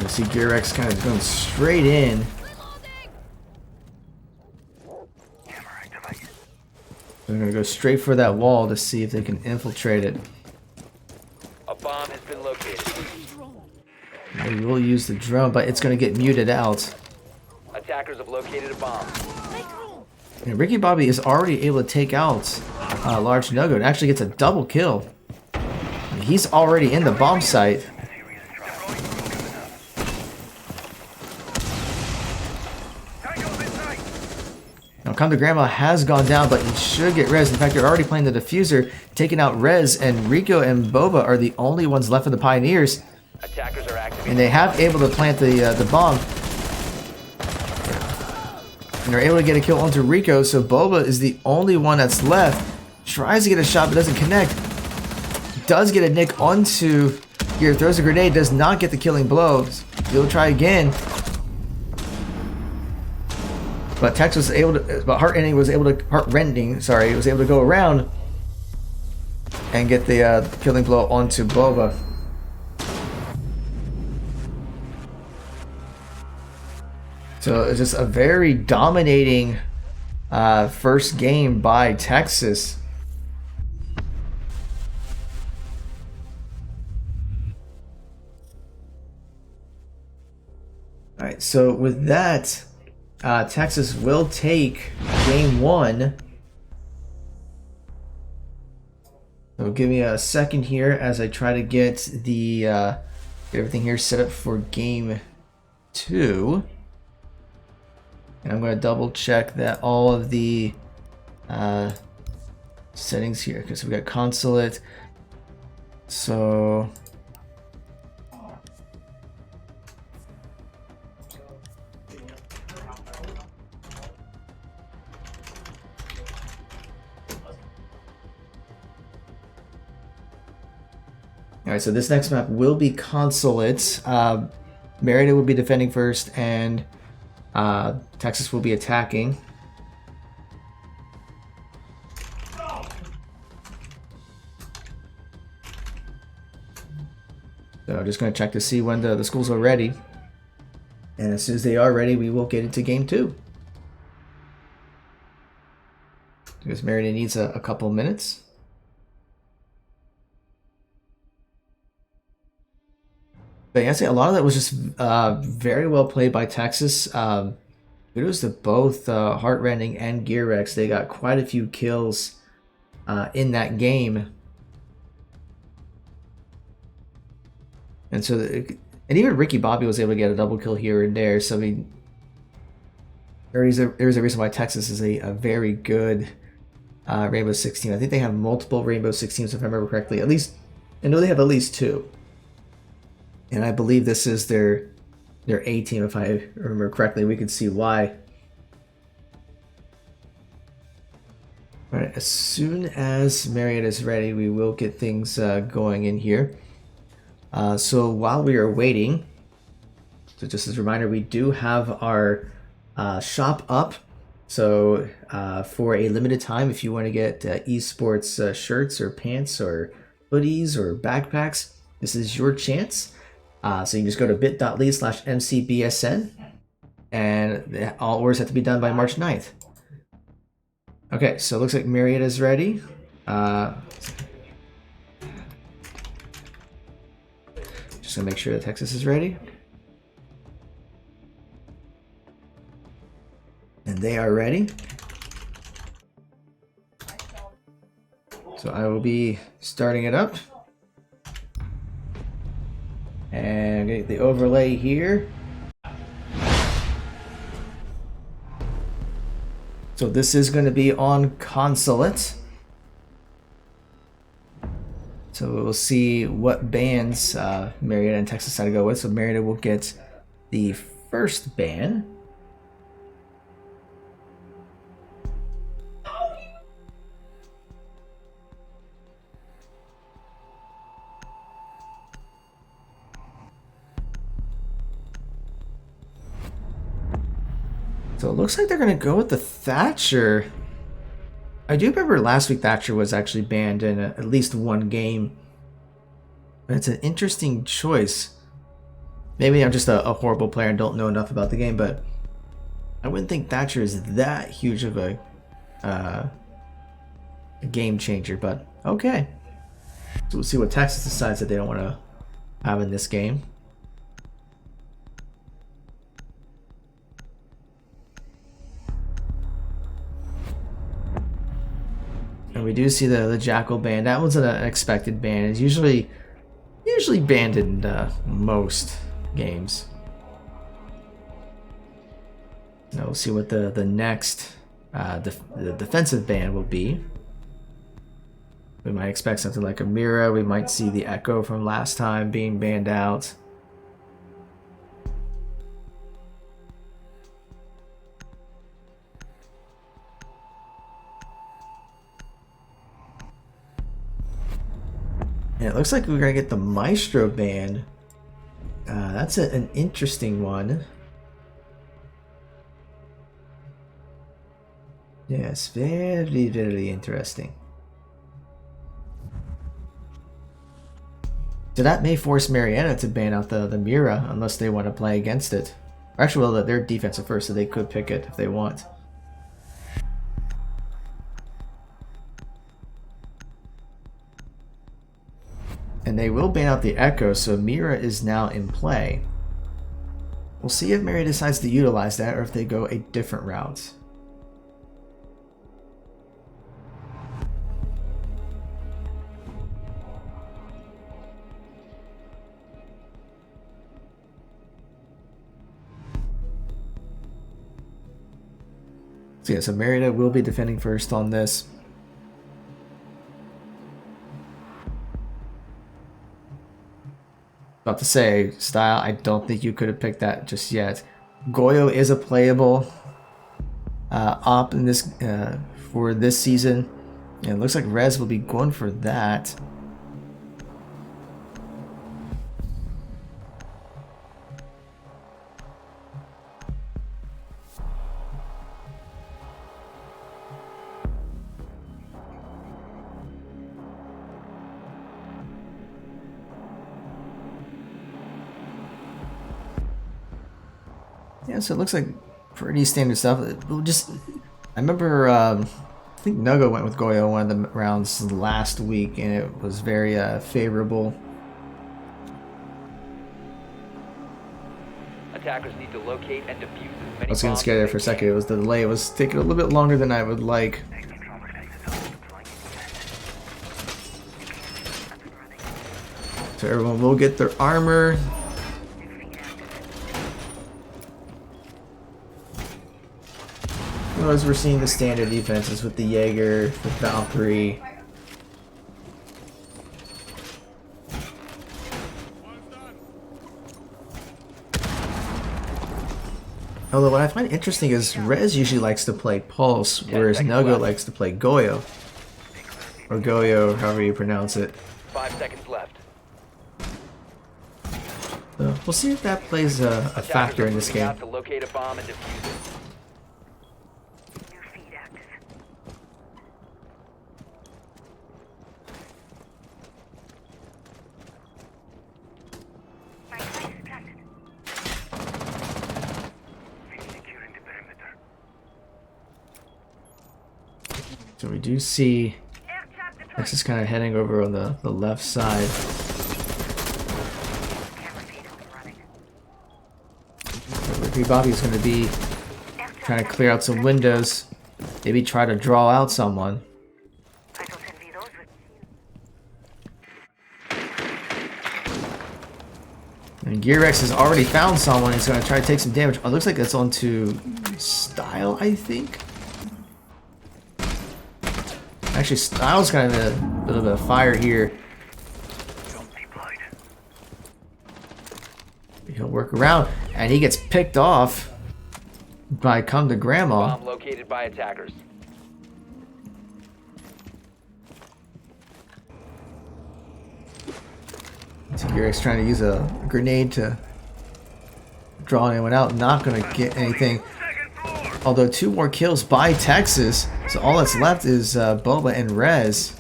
You see Gearrex kind of going straight in. They're going to go straight for that wall to see if they can infiltrate it. A bomb has been located. They will use the drone, but it's going to get muted out. Attackers have located a bomb. And Ricky Bobby is already able to take out Large Nugget and actually gets a double kill. And he's already in the bomb site. Now Come to Grandma has gone down, but he should get res. In fact, they're already playing the diffuser, taking out res, and Rico and Boba are the only ones left of the Pioneers. Attackers are active. And they have able to plant the bomb. And they're able to get a kill onto Rico, so Boba is the only one that's left. Tries to get a shot, but doesn't connect. Does get a nick onto here. Throws a grenade. Does not get the killing blows. He'll try again. But Tex was able to, but Heartrending was able to go around and get the killing blow onto Boba. So it's just a very dominating first game by Texas. All right, so with that, Texas will take game 1. So give me a second here as I try to get the get everything here set up for game 2. And I'm going to double check that all of the settings here, because we got consulate. So alright, so this next map will be consulate. Marietta will be defending first, and Texas will be attacking. So I'm just going to check to see when the schools are ready. And as soon as they are ready, we will get into game 2. Because Marietta needs a couple minutes. But yeah, I'd say a lot of that was just very well played by Texas. Kudos to both Heartrending and Gearrex. They got quite a few kills in that game. And so, and even Ricky Bobby was able to get a double kill here and there. So I mean, there's a reason why Texas is a very good Rainbow Six team. I think they have multiple Rainbow Six teams, if I remember correctly. At least, I know they have at least 2. And I believe this is their A team, if I remember correctly. We can see why. All right, as soon as Marietta is ready, we will get things going in here. So while we are waiting, so just as a reminder, we do have our shop up. So for a limited time, if you want to get esports shirts or pants or hoodies or backpacks, this is your chance. So you can just go to bit.ly/mcbsn, and all orders have to be done by March 9th. Okay, so it looks like Marietta is ready. Just gonna make sure that Texas is ready. And they are ready. So I will be starting it up. And get the overlay here. So this is going to be on consulate. So we'll see what bands Marietta and Texas decide to go with. So Marietta will get the first ban. So it looks like they're going to go with the Thatcher. I do remember last week Thatcher was actually banned in at least one game. But it's an interesting choice. Maybe I'm just a horrible player and don't know enough about the game, but I wouldn't think Thatcher is that huge of a game changer, but okay. So we'll see what Texas decides that they don't want to have in this game. And we do see the Jackal ban. That one's an expected ban. It's usually banned in most games. Now we'll see what the next the defensive ban will be. We might expect something like a Mira. We might see the Echo from last time being banned out. And it looks like we're gonna get the Maestro ban. That's an interesting one. Yes, very, very interesting. So that may force Marietta to ban out the Mira unless they want to play against it. Or actually, well, they're defensive first, so they could pick it if they want. And they will ban out the Echo, so Mira is now in play. We'll see if Marietta decides to utilize that or if they go a different route. So yeah, so Marietta will be defending first on this. About to say, Style, I don't think you could have picked that just yet. Goyo is a playable op in this for this season. And it looks like Rez will be going for that. Yeah, so it looks like pretty standard stuff. I remember, I think Nugo went with Goyo one of the rounds last week, and it was very favorable. Attackers need to locate and defuse as many I was getting bombs scared there as for a they second. It was the delay. It was taking a little bit longer than I would like. So everyone will get their armor. As we're seeing the standard defenses with the Jaeger, the Valkyrie. Although what I find interesting is Rez usually likes to play Pulse, whereas Nugo likes to play Goyo. Or Goyo, however you pronounce it. 5 seconds left. So we'll see if that plays a factor in this game. Out to locate a bomb and defuse it. So we do see X is kind of heading over on the left side. Ricky Bobby is going to be trying to clear out some windows. Maybe try to draw out someone. And Gearrex has already found someone. He's going to try to take some damage. Oh, it looks like that's onto Style, I think. Actually, Style's kind of a little bit of fire here. He'll work around, and he gets picked off by Come to Grandma. Bomb located by attackers. So Gearrex trying to use a grenade to draw anyone out. Not going to get anything. Although 2 more kills by Texas. So all that's left is Boba and Rez.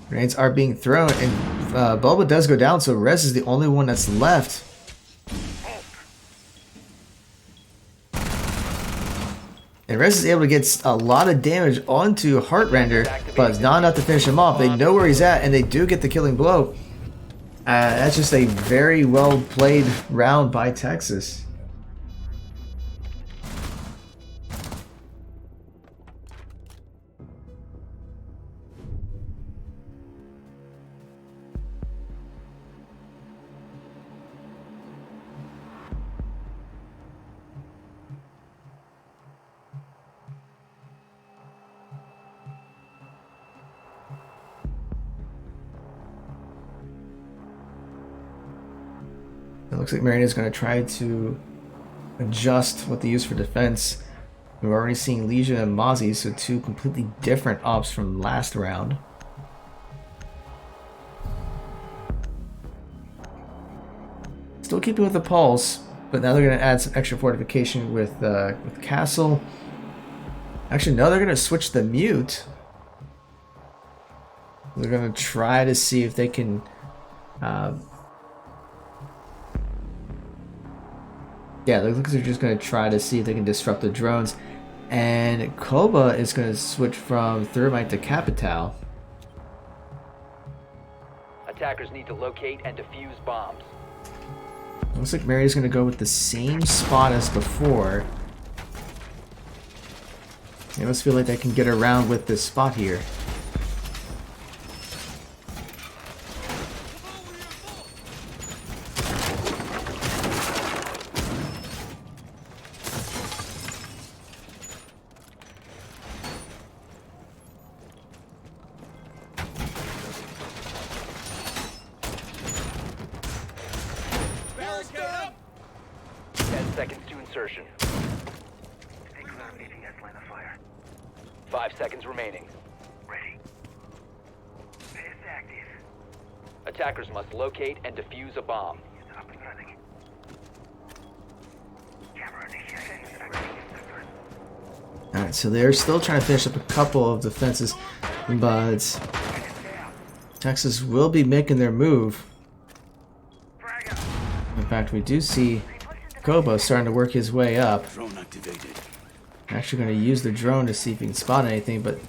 Grenades are being thrown, and Boba does go down, so Rez is the only one that's left. And Rez is able to get a lot of damage onto Heartrender, but it's not enough to finish him off. They know where he's at, and they do get the killing blow. That's just a very well played round by Texas. It looks like Marietta's going to try to adjust what they use for defense. We're already seeing Legion and Mozzie, so two completely different ops from last round. Still keeping with the Pulse, but now they're going to add some extra fortification with Castle. Actually, no, they're going to switch the Mute. They're going to try to see if they can... yeah, it looks like they're just going to try to see if they can disrupt the drones. And Koba is going to switch from Thermite to Capital. Attackers need to locate and defuse bombs. Looks like Mary's going to go with the same spot as before. They must feel like they can get around with this spot here. Barricade up! 10 seconds to insertion. 5 seconds remaining. Ready. Base active. Attackers must locate and defuse a bomb. Up and running. Camera initiated. Alright, so they're still trying to finish up a couple of defenses, but Texas will be making their move. Frag out. In fact, we do see Kobo starting to work his way up. Drone activated. Actually going to use the drone to see if he can spot anything, but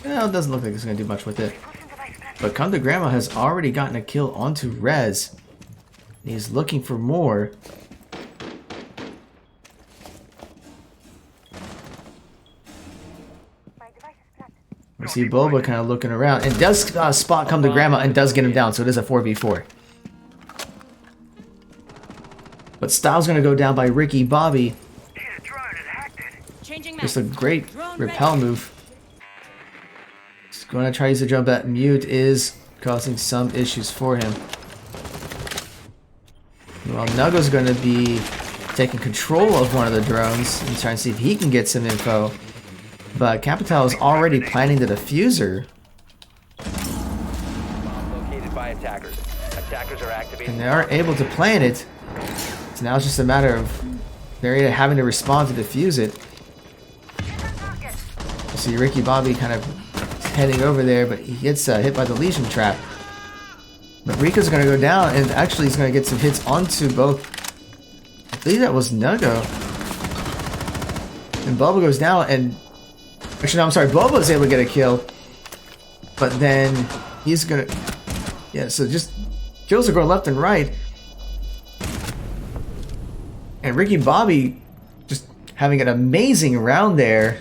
well, it doesn't look like it's going to do much with it. But Come to Grandma has already gotten a kill onto Rez. He's looking for more. We see Boba kind of looking around and does spot Come to Grandma and does get him down, so it is a 4v4. But Styles going to go down by Ricky Bobby. Just a great repel move. He's going to try to use the drone, but Mute is causing some issues for him. Well, Nugo's going to be taking control of one of the drones and trying to see if he can get some info. But Capital is already planting the diffuser. Bomb located by attackers. Attackers are activating. And they are able to plant it. So now it's just a matter of Marietta having to respond to defuse it. You see Ricky Bobby kind of heading over there, but he gets hit by the Legion trap. But Rico's going to go down, and actually he's going to get some hits onto both. I believe that was Nugo. And Bubba goes down, and actually no, I'm sorry, Bubba was able to get a kill. But then he's going to... yeah, so just kills are going left and right. And Ricky Bobby just having an amazing round there.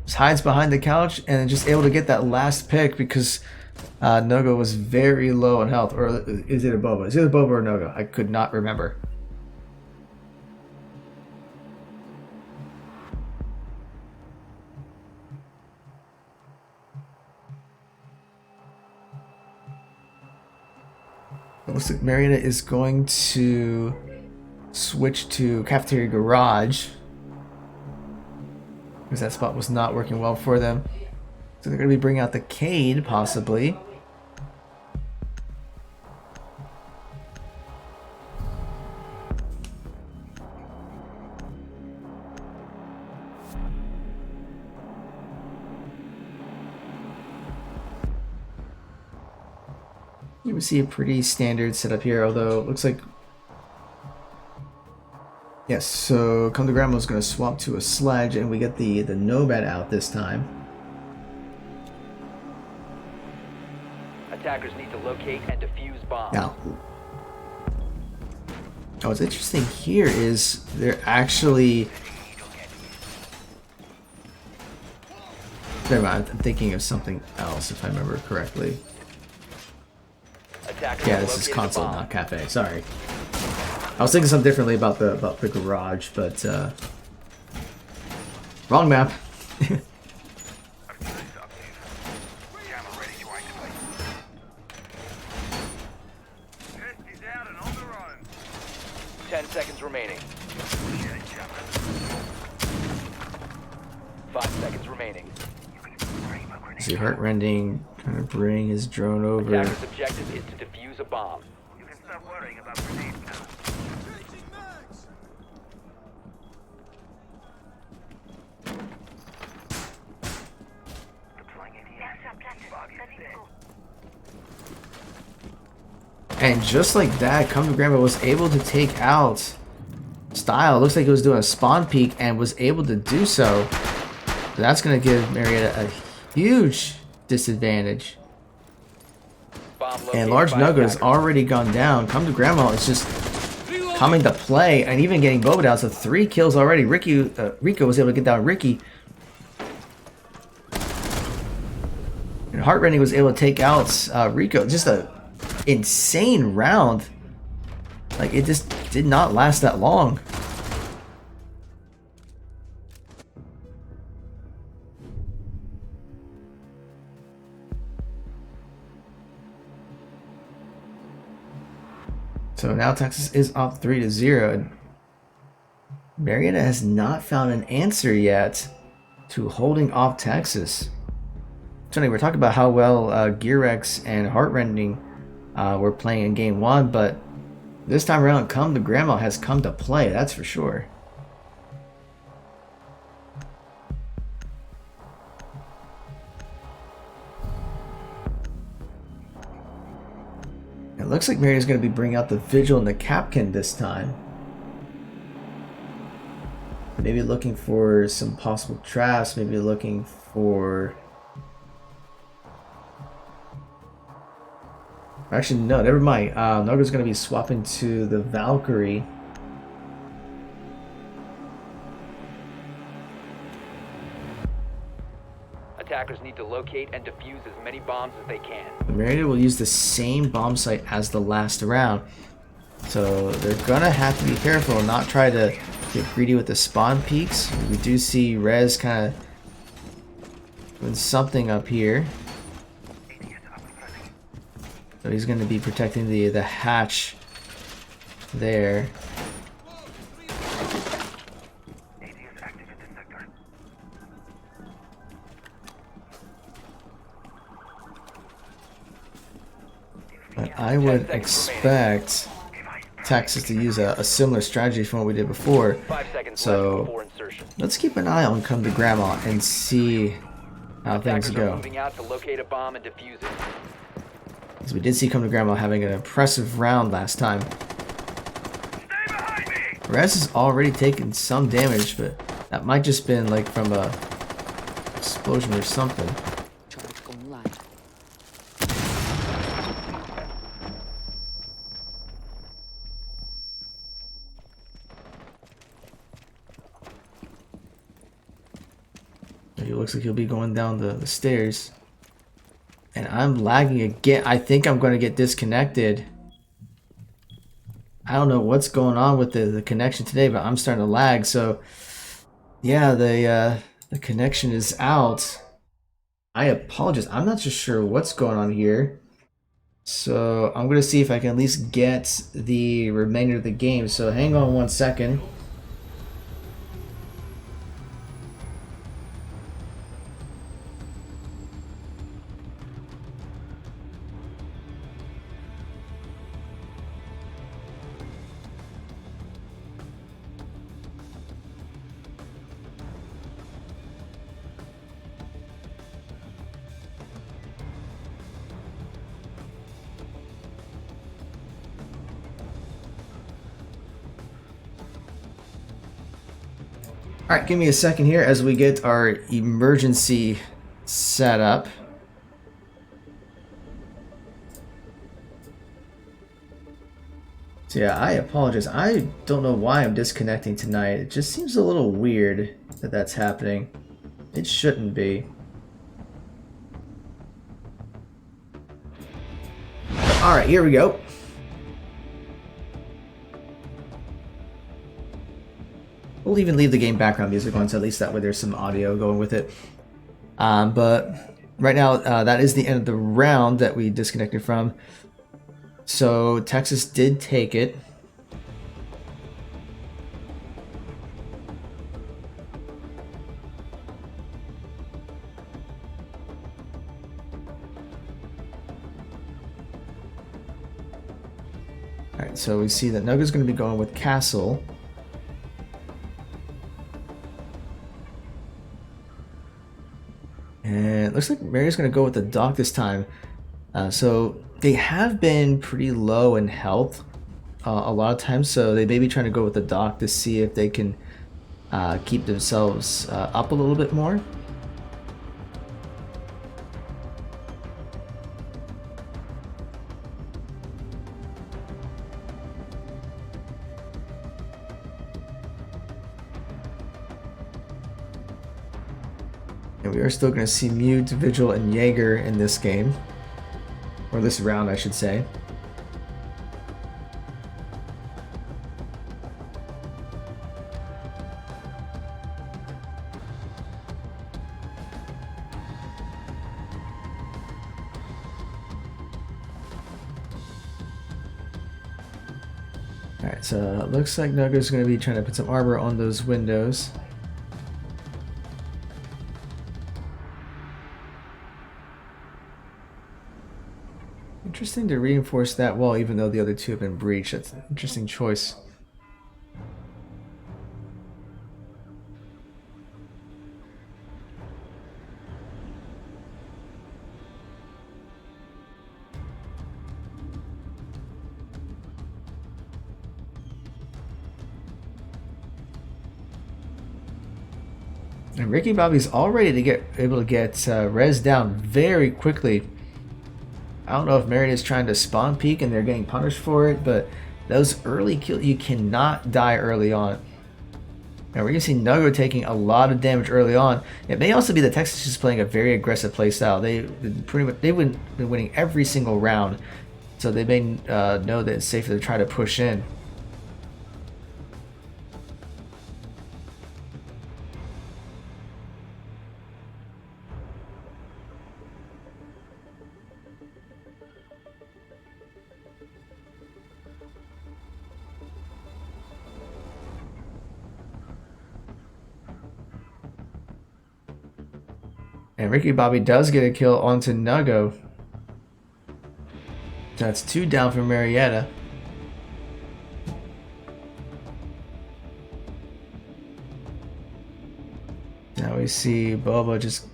Just hides behind the couch and just able to get that last pick because Nogo was very low in health. Or is it a Boba? Is it a Boba or Nogo? I could not remember. It looks like Marietta is going to switch to Cafeteria Garage. Because that spot was not working well for them. So they're going to be bringing out the Cade, possibly. You can see a pretty standard setup here, although it looks like... yes, so Come to Grandma is going to swap to a Sledge, and we get the Nomad out this time. Attackers need to locate and defuse bombs. Now, what's interesting here is they're actually... never mind, I'm thinking of something else if I remember correctly. Attackers Yeah, have this is located a console, bomb. not cafe. Sorry. I was thinking something differently about the garage, but wrong map. Camera ready to activate. Test is out and on the road. 10 seconds remaining. Get it, Jammer. See heartrending, trying to bring his drone over. Attacker's objective is to defuse a bomb. You can stop worrying about grenades now. Deploying ADS. And just like that, Come to Grandma was able to take out Style. Looks like it was doing a spawn peek and was able to do so. So that's going to give Marietta a huge disadvantage. Bomb And located Large by Nugget has attackers. already gone down. Come to Grandma is just coming to play and even getting Boba down. So 3 kills already. Rico was able to get down Ricky. And Heartrending was able to take out Rico. Just a insane round. Like, it just did not last that long. So now Texas is up 3-0. And Marietta has not found an answer yet to holding off Texas. Tony, we're talking about how well Gearx and Heartrending were playing in game 1, but this time around, Come to Grandma has come to play, that's for sure. It looks like Maria's going to be bringing out the Vigil and the Capkin this time. Maybe looking for some possible traps, maybe looking for... Actually, no, never mind. Nugget's going to be swapping to the Valkyrie. Attackers need to locate and defuse as many bombs as they can. Marietta will use the same bomb site as the last round. So they're going to have to be careful and not try to get greedy with the spawn peaks. We do see Rez kind of doing something up here. So he's going to be protecting the hatch there. But I would expect Texas to use a similar strategy from what we did before. 5 seconds left So before insertion. let's keep an eye on Come to Grandma and see how things Attackers are go. moving out to locate a bomb and defuse it. Because we did see Come to Grandma having an impressive round last time. Stay behind me! Rez has already taken some damage, but that might just been like from a explosion or something. Charge online. It looks like he'll be going down the stairs. And I'm lagging again. I think I'm going to get disconnected. I don't know what's going on with the connection today, but I'm starting to lag. So, yeah, the connection is out. I apologize. I'm not just sure what's going on here. So, I'm going to see if I can at least get the remainder of the game. So, hang on 1 second. Alright, give me a second here as we get our emergency set up. So yeah, I apologize. I don't know why I'm disconnecting tonight. It just seems a little weird that that's happening. It shouldn't be. Alright, here we go. We'll even leave the game background music on, so at least that way there's some audio going with it. But right now, that is the end of the round that we disconnected from. So Texas did take it. Alright, so we see that Nugget's going to be going with Castle. And it looks like Mary's going to go with the Doc this time. So they have been pretty low in health a lot of times, so they may be trying to go with the Doc to see if they can keep themselves up a little bit more. And we are still going to see Mute, Vigil, and Jaeger in this game. Or this round, I should say. Alright, so it looks like Nugget's going to be trying to put some armor on those windows. Interesting to reinforce that wall even though the other two have been breached. That's an interesting choice. And Ricky Bobby's all ready to get able to get res down very quickly. I don't know if Marietta's trying to spawn peek and they're getting punished for it, but those early kills, you cannot die early on. Now we're going to see Nuggo taking a lot of damage early on. It may also be that Texas is playing a very aggressive play style. They've been winning every single round, so they may know that it's safer to try to push in. And Ricky Bobby does get a kill onto Nuggo. That's 2 down for Marietta. Now we see Boba just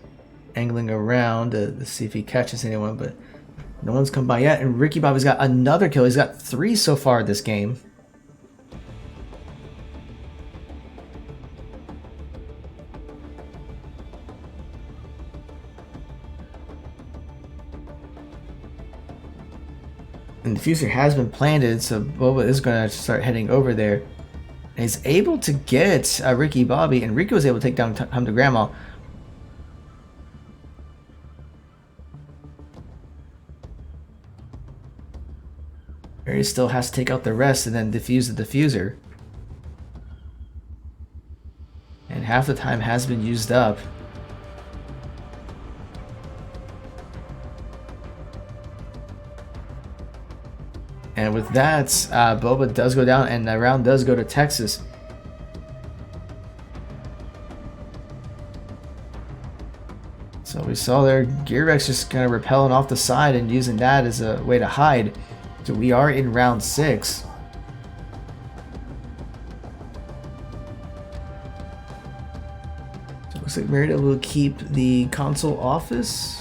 angling around to see if he catches anyone, but no one's come by yet. And Ricky Bobby's got another kill. He's got 3 so far this game. And the diffuser has been planted, so Boba is going to start heading over there. And he's able to get Ricky Bobby, and Rico was able to take down Hum to Grandma. He still has to take out the rest and then defuse the diffuser. And half the time has been used up. And with that, Boba does go down, and the round does go to Texas. So we saw there, Gearrex just kind of rappelling off the side and using that as a way to hide. So we are in round 6. So it looks like Marietta will keep the console office.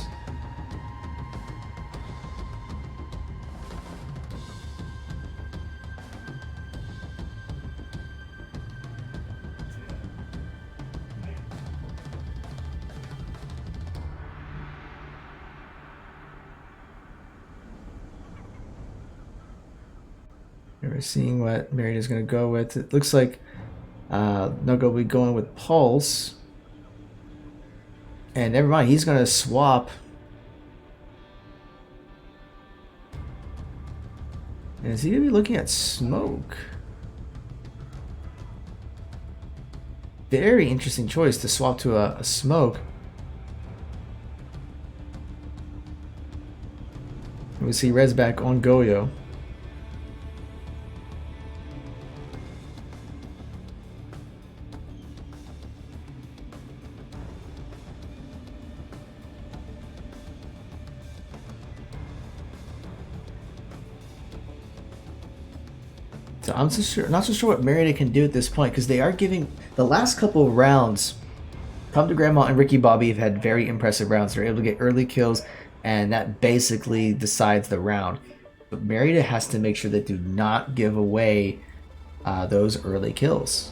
We're seeing what Marietta's going to go with. It looks like Nuggo will be going with Pulse. And never mind, he's going to swap. And is he going to be looking at Smoke? Very interesting choice to swap to a Smoke. We see Rez back on Goyo. So I'm not so sure what Marietta can do at this point, because they are giving the last couple of rounds. Come to Grandma and Ricky Bobby have had very impressive rounds. They're able to get early kills, and that basically decides the round. But Marietta has to make sure they do not give away those early kills.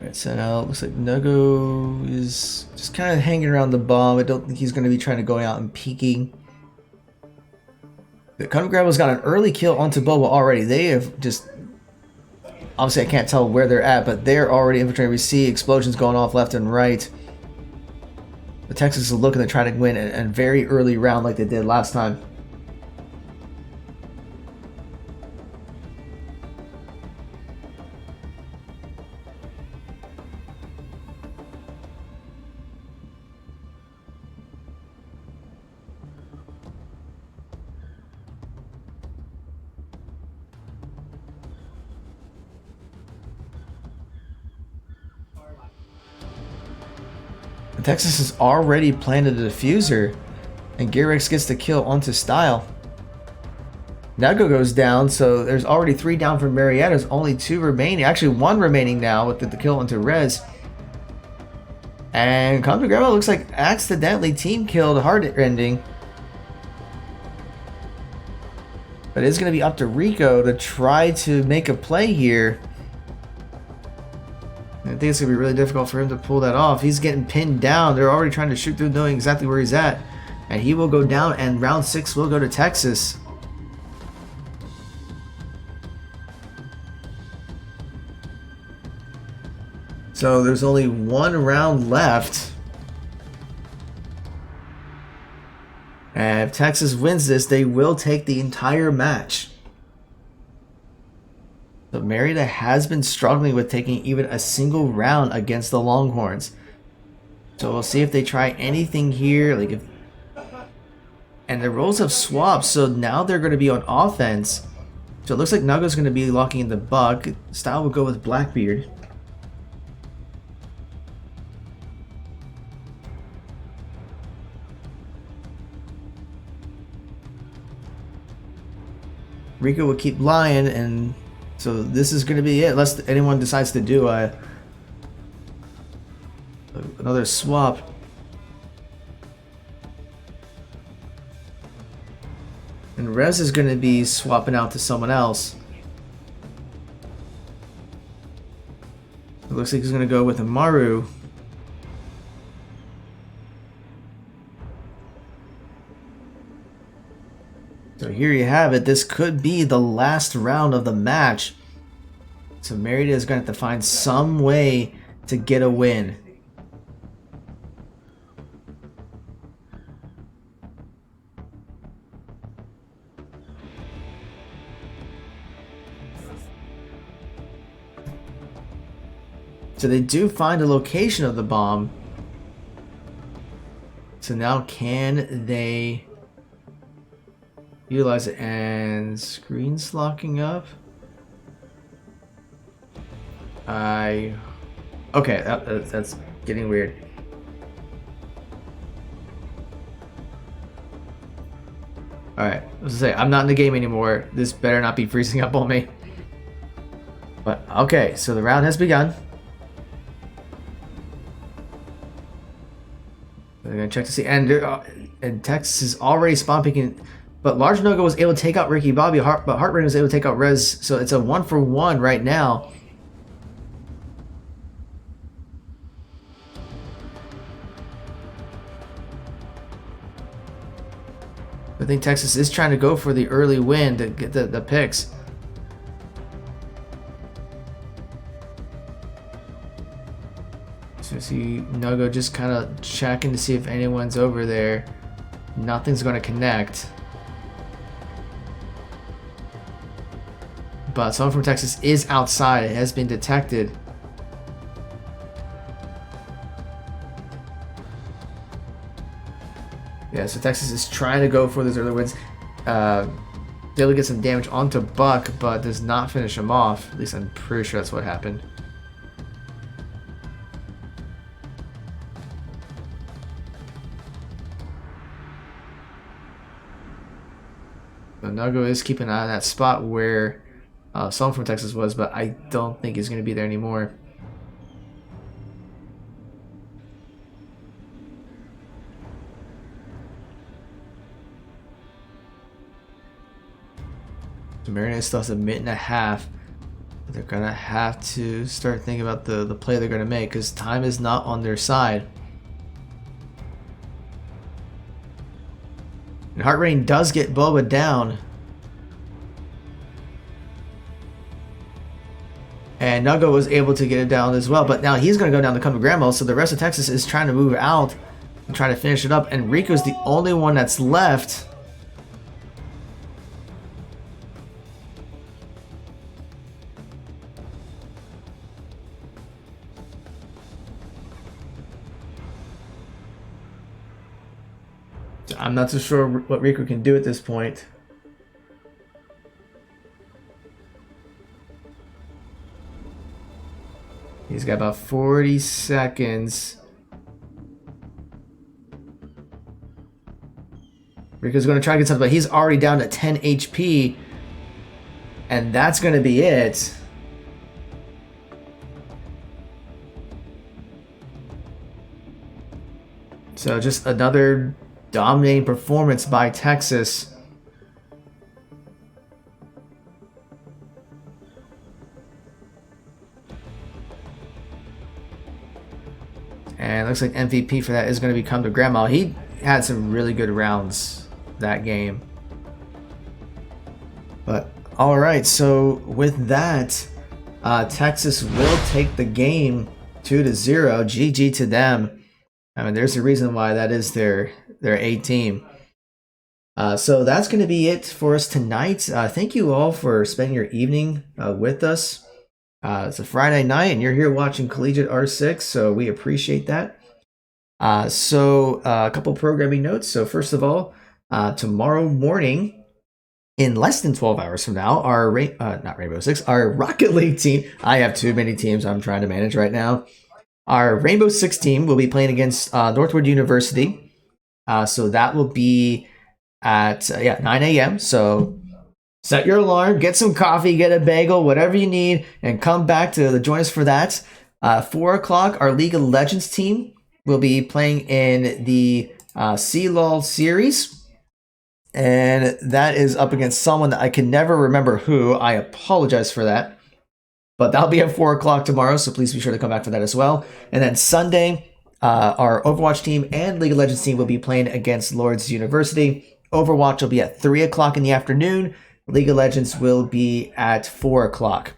Alright, so now it looks like Nugo is just kind of hanging around the bomb. I don't think he's going to be trying to go out and peeking. But Come Grandma's got an early kill onto Boba already. They have just... Obviously, I can't tell where they're at, but they're already infiltrating. We see explosions going off left and right. But Texas is looking to try to win a very early round like they did last time. Texas has already planted a diffuser, and Gearrex gets the kill onto Style. Nago goes down, so there's already 3 down from Marietta. There's only 2 remaining. Actually, 1 remaining now with the kill onto Rez. And Come to Grandma looks like accidentally team killed Hard Ending. But it's going to be up to Rico to try to make a play here. I think it's going to be really difficult for him to pull that off. He's getting pinned down. They're already trying to shoot through, knowing exactly where he's at. And he will go down, and round 6 will go to Texas. So there's only 1 round left. And if Texas wins this, they will take the entire match. But Marietta has been struggling with taking even a single round against the Longhorns. So we'll see if they try anything here. And the roles have swapped, so now they're going to be on offense. So it looks like Nugo's going to be locking in the Buck. Style will go with Blackbeard. Rico will keep lying, and so this is going to be it, unless anyone decides to do another swap. And Rez is going to be swapping out to someone else. It looks like he's going to go with Amaru. So here you have it. This could be the last round of the match. So Marietta is going to have to find some way to get a win. So they do find a location of the bomb. So now can they utilize it? And screen's locking up. Okay, that's getting weird. Alright, I was gonna say, I'm not in the game anymore. This better not be freezing up on me. But, okay, so the round has begun. They're gonna check to see, and Texas is already spawn picking, but Large Nogo was able to take out Ricky Bobby, but Heartbreak was able to take out Rez, so it's a 1-for-1 right now. I think Texas is trying to go for the early win to get the picks. So see Nogo just kind of checking to see if anyone's over there. Nothing's going to connect. But someone from Texas is outside. It has been detected. Yeah, so Texas is trying to go for those early wins. able to get some damage onto Buck, but does not finish him off. At least I'm pretty sure that's what happened. So Nuggo is keeping an eye on that spot where someone from Texas was, but I don't think he's going to be there anymore. So Marietta still has a minute and a half. They're going to have to start thinking about the play they're going to make because time is not on their side. And Heart Rain does get Boba down. And Nuggo was able to get it down as well. But now he's going to go down to come to Grandma. So the rest of Texas is trying to move out and try to finish it up. And Rico's the only one that's left. I'm not too sure what Rico can do at this point. He's got about 40 seconds. Rico's going to try to get something, but he's already down to 10 HP. And that's going to be it. So just another dominating performance by Texas. And it looks like MVP for that is going to become the Grandma. He had some really good rounds that game. But all right, so with that, Texas will take the game 2-0. GG to them. I mean, there's a reason why that is their A team. So that's going to be it for us tonight. Thank you all for spending your evening with us. It's a Friday night, and you're here watching Collegiate R6, so we appreciate that. So a couple programming notes. So first of all, tomorrow morning, in less than 12 hours from now, our not Rainbow Six, our Rocket League team. I have too many teams I'm trying to manage right now. Our Rainbow Six team will be playing against Northwood University. So that will be at 9 a.m. So set your alarm, get some coffee, get a bagel, whatever you need, and come back to join us for that. 4 o'clock, our League of Legends team will be playing in the C-LOL series. And that is up against someone that I can never remember who. I apologize for that. But that'll be at 4 o'clock tomorrow, so please be sure to come back for that as well. And then Sunday, our Overwatch team and League of Legends team will be playing against Lords University. Overwatch will be at 3 o'clock in the afternoon. League of Legends will be at 4 o'clock.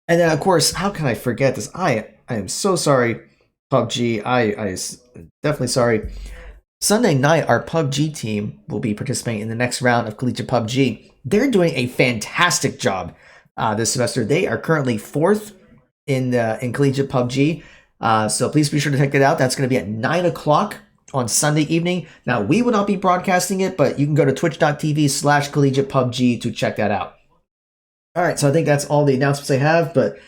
And then, of course, how can I forget this? I am so sorry, PUBG. I definitely sorry. Sunday night, our PUBG team will be participating in the next round of Collegiate PUBG. They're doing a fantastic job this semester. They are currently 4th in Collegiate PUBG. So please be sure to check it out. That's going to be at 9 o'clock on Sunday evening. Now, we will not be broadcasting it, but you can go to twitch.tv/Collegiate PUBG to check that out. All right, so I think that's all the announcements I have, but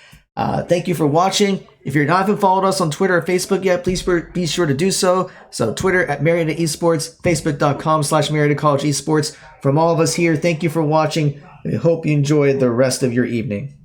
thank you for watching. If you're not haven't followed us on Twitter or Facebook yet, please be sure to do so. So Twitter at Marietta Esports, Facebook.com/Marietta College Esports. From all of us here, thank you for watching. I hope you enjoy the rest of your evening.